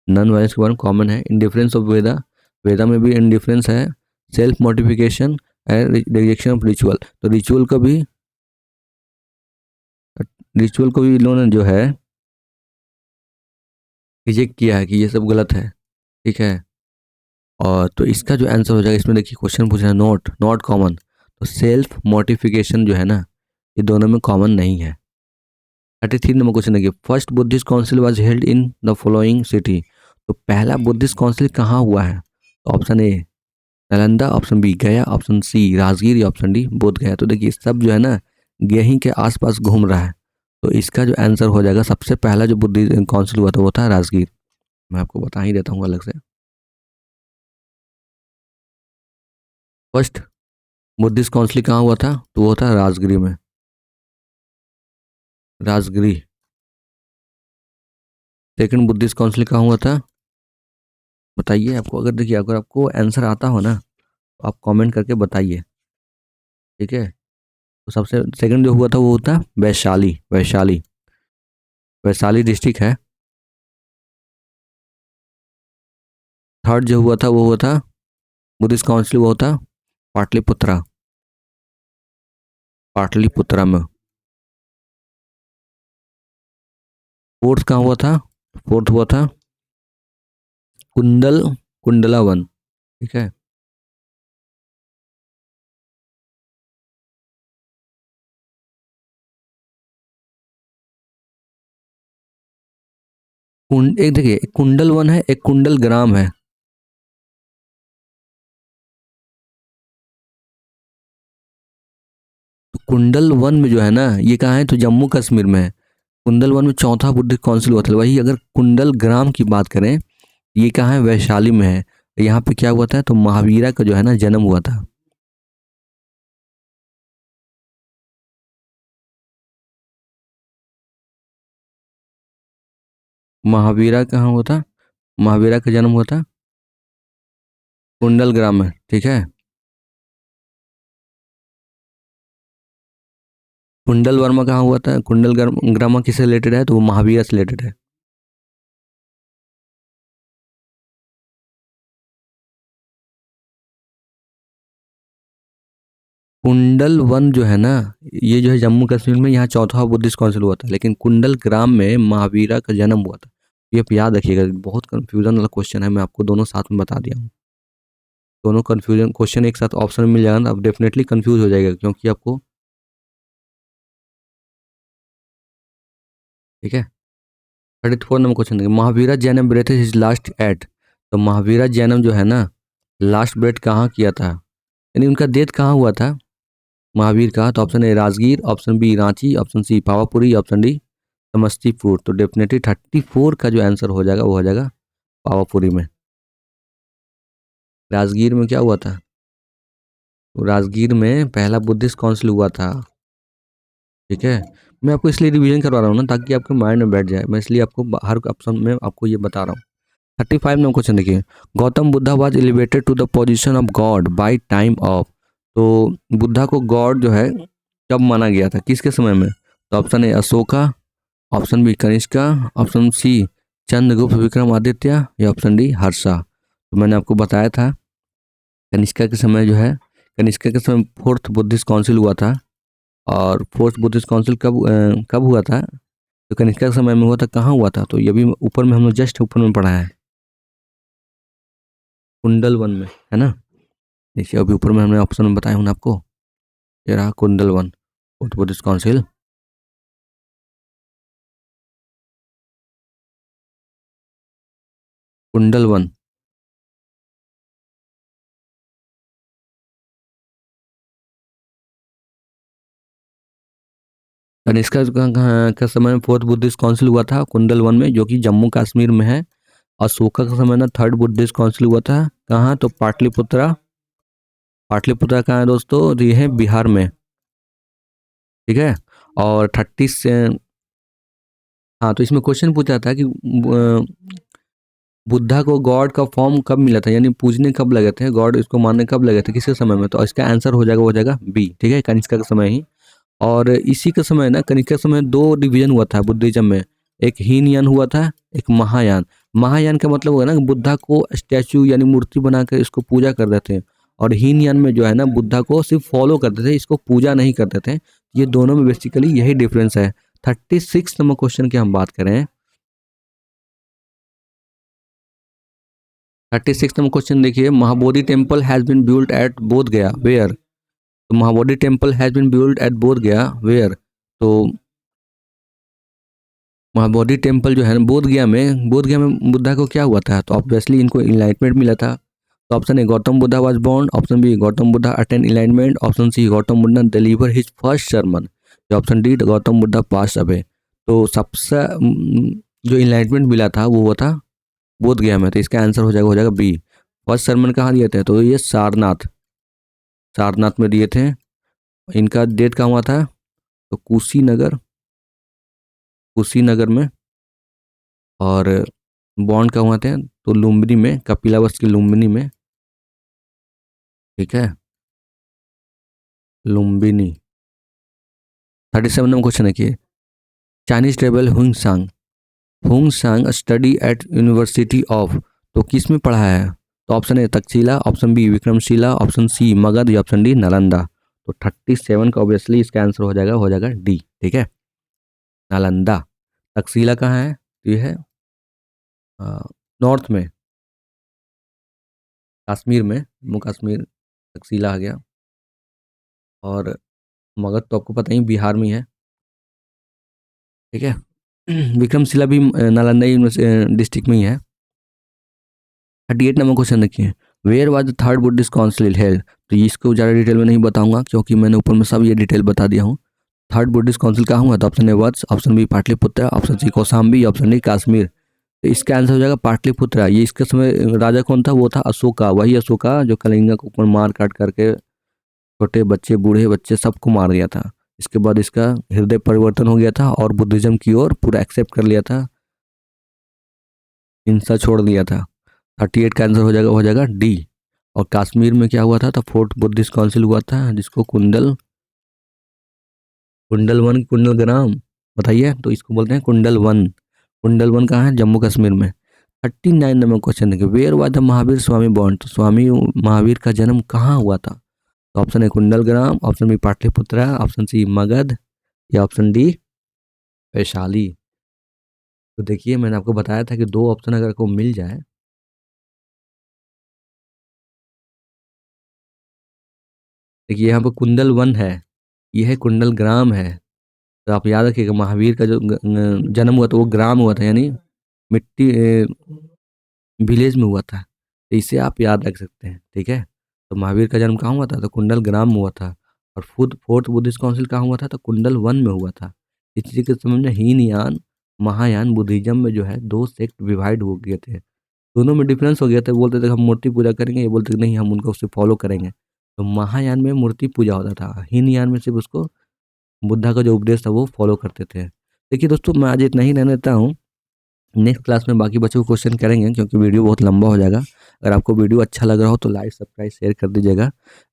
नॉन वायलेंस के बारे में कॉमन है, इंडिफरेंस ऑफ वेदा, वेदा में भी इंडिफरेंस है, self mortification and rejection of ritual. तो रिचुअल को भी इन्होंने जो है रिजेक्ट किया है कि ये सब गलत है। ठीक है, और तो इसका जो आंसर हो जाएगा, इसमें देखिए क्वेश्चन पूछ रहा है नॉट नॉट कॉमन, तो सेल्फ मोटिफिकेशन जो है ना, ये दोनों में कॉमन नहीं है। 33 नंबर क्वेश्चन देखिए, first Buddhist council was held in the following city. तो पहला बुद्धिस्ट काउंसिल कहाँ हुआ है, तो option A Nalanda, option B Gaya, option C Rajgir, या ऑप्शन डी बोध गया। तो देखिए सब जो है ना यहीं के आसपास घूम रहा है, तो इसका जो आंसर हो जाएगा, सबसे पहला जो बुद्धिस्ट काउंसिल हुआ था वो था राजगीर। मैं आपको बता ही देता हूँ अलग से। फर्स्ट बुद्धिस्ट काउंसिल कहाँ हुआ था, तो वो था राजगिरी में, राजगिरी। सेकंड बुद्धिस्ट काउंसिल कहाँ हुआ था बताइए। आपको अगर देखिए अगर आपको आंसर आता हो ना तो आप कमेंट करके बताइए, ठीक है। तो सबसे सेकंड जो हुआ था वो था वैशाली, वैशाली, वैशाली डिस्ट्रिक्ट है। थर्ड जो हुआ था वो हुआ था बुद्धिस्ट काउंसिल, वो था पाटलिपुत्रा, पाटलिपुत्रा में। फोर्थ कहाँ हुआ था, फोर्थ हुआ था कुंडल, कुंडला वन, ठीक है। एक देखिए एक कुंडल वन है, एक कुंडल ग्राम है। तो कुंडल वन में जो है ना ये कहाँ है, तो जम्मू कश्मीर में है। कुंडल वन में चौथा बुद्धिस्ट काउंसिल हुआ था। वही अगर कुंडल ग्राम की बात करें, ये कहाँ है, वैशाली में है। यहाँ पे क्या हुआ था, तो महावीरा का जो है ना जन्म हुआ था। महावीरा कहाँ हुआ था, महावीरा का जन्म हुआ था कुंडल ग्राम में, ठीक है। कुंडल वर्मा कहाँ हुआ था, कुंडल ग्रामा किससे रिलेटेड है, तो वो महावीरा से रिलेटेड है। कुंडल वन जो है ना ये जो है जम्मू कश्मीर में, यहाँ चौथा बुद्धिस्ट काउंसिल हुआ था। लेकिन कुंडल ग्राम में महावीरा का जन्म हुआ था। ये आप याद रखिएगा, बहुत कंफ्यूजन वाला क्वेश्चन है, मैं आपको दोनों साथ में बता दिया हूँ। दोनों कंफ्यूजन क्वेश्चन एक साथ ऑप्शन में मिल जाएगा ना, आप डेफिनेटली कंफ्यूज हो जाएगा, क्योंकि आपको, ठीक है। 34 नंबर क्वेश्चन देखिए, महावीरा जैनम ब्रेथ इज लास्ट एट। तो महावीरा जैनम जो है ना लास्ट ब्रेथ कहाँ किया था, यानी उनका डेथ कहाँ हुआ था महावीर का। तो option A Rajgir, option B Ranchi, option C Pawapuri, option D Samastipur. तो डेफिनेटली 34 का जो आंसर हो जाएगा वो हो जाएगा पावापुरी में। राजगीर में क्या हुआ था, तो राजगीर में पहला बुद्धिस्ट काउंसिल हुआ था, ठीक है। मैं आपको इसलिए रिवीजन करवा रहा हूँ ना ताकि आपके माइंड में बैठ जाए, मैं इसलिए आपको हर ऑप्शन में आपको ये बता रहा हूँ। 35 नंबर क्वेश्चन देखिए, Gautam Buddha was elevated to the position of god by time of. तो बुद्धा को गॉड जो है कब माना गया था, किसके समय में। तो option A Ashoka, option B Kanishka, option C Chandragupta Vikramaditya, या ऑप्शन डी हर्षा। तो मैंने आपको बताया था कनिष्का के समय जो है, कनिष्का के समय फोर्थ बुद्धिस्ट काउंसिल हुआ था। और फोर्थ बुद्धिस्ट काउंसिल कब हुआ था, तो कनिष्का के समय में हुआ था। कहाँ हुआ था, तो ये भी ऊपर में हम लोग जस्ट ऊपर में पढ़ा है, कुंडल वन में, है ना। देखिए अभी ऊपर में हमने ऑप्शन में बताया हूँ ना आपको, ये रहा कुंडल वन, फोर्थ बुद्धिस्ट काउंसिल। कुंडल वन, कनिष्का का समय में फोर्थ बुद्धिस्ट काउंसिल हुआ था कुंडल वन में, जो कि जम्मू कश्मीर में है। अशोका का समय ना थर्ड बुद्धिस्ट काउंसिल हुआ था कहाँ, तो पाटलिपुत्रा। पाटलिपुत्रा कहाँ है दोस्तों, तो ये है बिहार में, ठीक है। और 30 से, हाँ तो इसमें क्वेश्चन पूछा था कि बुद्धा को गॉड का फॉर्म कब मिला था, यानी पूजने कब लगे थे, गॉड इसको मानने कब लगे थे, किसके समय में। तो इसका आंसर हो जाएगा बी, ठीक है, कनिष्का के समय ही। और इसी के समय ना कनिष्का के समय दो डिवीजन हुआ था बुद्धिज्म में, एक हीनयान हुआ था, एक महायान। महायान का मतलब हुआ ना कि बुद्धा को स्टैचू यानी मूर्ति बनाकर इसको पूजा करते थे। और हीनयान में जो है ना बुद्धा को सिर्फ फॉलो करते थे, इसको पूजा नहीं करते थे। ये दोनों में बेसिकली यही डिफरेंस है। 36 नंबर क्वेश्चन की हम बात करें, 36 नंबर क्वेश्चन देखिए, Mahabodhi temple has been built at Bodh Gaya where. तो Mahabodhi temple has been built at Bodh Gaya where. तो महाबोधि टेम्पल जो है ना बोध गया में बुद्धा को क्या हुआ था, तो ऑब्वियसली इनको इनलाइटमेंट मिला था। तो option A Gautam Buddha was born, option B Gautam Buddha attend enlightenment, option C Gautam Buddha deliver his first sermon, या option D Gautam Buddha pass away. तो सबसे जो इनलाइटमेंट मिला था वो हुआ था बोध गया में। तो इसका आंसर हो जाएगा बी। फर्स्ट sermon कहाँ दिए थे, तो ये सारनाथ, सारनाथ में दिए थे। इनका डेट कहाँ हुआ था, तो कुशीनगर, कुशीनगर में। और बॉन्ड कहाँ हुए थे, तो लुम्बिनी में, कपिलावस्तु की लुम्बिनी में, ठीक है, लुम्बिनी। 37 नंबर क्वेश्चन है कि चाइनीज ट्रेवल हुंग सांग स्टडी एट यूनिवर्सिटी ऑफ, तो किस में पढ़ा है, तो option A Takshashila, option B Vikramashila, option C Magadh, या ऑप्शन डी नालंदा। तो 37 का ऑब्वियसली इसका आंसर हो जाएगा डी, ठीक है, नालंदा। तक्षशिला कहाँ है, तो ये है नॉर्थ में, कश्मीर में, जम्मू कश्मीर, तक्षशिला आ गया। और मगध तो आपको पता ही बिहार में ही है, ठीक है। विक्रमशिला भी नालंदा डिस्ट्रिक्ट में ही है। 38 नंबर क्वेश्चन देखिए, where was the third Buddhist council held, तो इसको ज़्यादा डिटेल में नहीं बताऊंगा क्योंकि मैंने ऊपर में सब ये डिटेल बता दिया हूँ। थर्ड बुद्धिस्ट काउंसिल कहाँ हुआ था, option A Vatsa, option B Pataliputra, option C Kaushambi, option D Kashmir. तो इसका आंसर हो जाएगा पाटलिपुत्र। ये इसके समय राजा कौन था, वो था अशोका, वही अशोका जो कलिंगा को ऊपर मार काट करके छोटे बच्चे, बूढ़े बच्चे सबको मार दिया था। इसके बाद इसका हृदय परिवर्तन हो गया था और बुद्धिज्म की ओर पूरा एक्सेप्ट कर लिया था, हिंसा छोड़ दिया था। 38 का आंसर हो जाएगा डी। और कश्मीर में क्या हुआ था, तो फोर्थ बुद्धिस्ट काउंसिल हुआ था जिसको कुंडल वन, कुंडल ग्राम, बताइए, तो इसको बोलते हैं कुंडल वन। कुंडल वन कहाँ है, जम्मू कश्मीर में। 39 नंबर क्वेश्चन देखिए, where was the Mahavir Swami born, तो स्वामी महावीर का जन्म कहाँ हुआ था, तो option A Kundagrama, option B Pataliputra, option C Magadh, या ऑप्शन डी वैशाली। तो देखिए मैंने आपको बताया था कि दो ऑप्शन अगर आपको मिल जाए, देखिए यहाँ पे कुंडल वन है, ये है कुंडल ग्राम है। तो आप याद रखिएगा महावीर का जो जन्म हुआ था वो ग्राम हुआ था, यानी मिट्टी विलेज में हुआ था। तो इसे आप याद रख सकते हैं, ठीक है। तो महावीर का जन्म कहाँ हुआ था, तो कुंडल ग्राम में हुआ था। और फोर्थ बुद्धिस्ट काउंसिल कहाँ हुआ था, तो कुंडल वन में हुआ था। इसी के समय में हीनयान महायान बुद्धिज्म में जो है दो सेक्ट डिवाइड हो गए थे, दोनों में डिफरेंस हो गया था। बोलते थे हम मूर्ति पूजा करेंगे, ये बोलते थे नहीं हम उनको उससे फॉलो करेंगे। तो महायान में मूर्ति पूजा होता था, हीनयान में सिर्फ उसको बुद्धा का जो उपदेश था वो फॉलो करते थे। देखिए दोस्तों मैं आज इतना ही रहने देता हूँ, नेक्स्ट क्लास में बाकी बच्चों को क्वेश्चन करेंगे क्योंकि वीडियो बहुत लंबा हो जाएगा। अगर आपको वीडियो अच्छा लग रहा हो तो लाइक सब्सक्राइब शेयर कर दीजिएगा।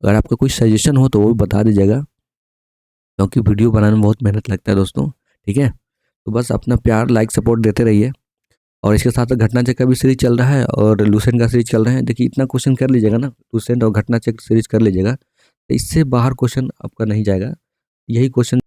अगर आपका कोई सजेशन हो तो वो भी बता दीजिएगा क्योंकि वीडियो बनाने में बहुत मेहनत लगता है दोस्तों, ठीक है। तो बस अपना प्यार लाइक सपोर्ट देते रहिए। और इसके साथ घटना चक्र का भी सीरीज चल रहा है और लूसेंट का सीरीज चल रहा है। देखिए इतना क्वेश्चन कर लीजिएगा ना, लूसेंट और घटना चक्र सीरीज कर लीजिएगा, तो इससे बाहर क्वेश्चन आपका नहीं जाएगा। यही क्वेश्चन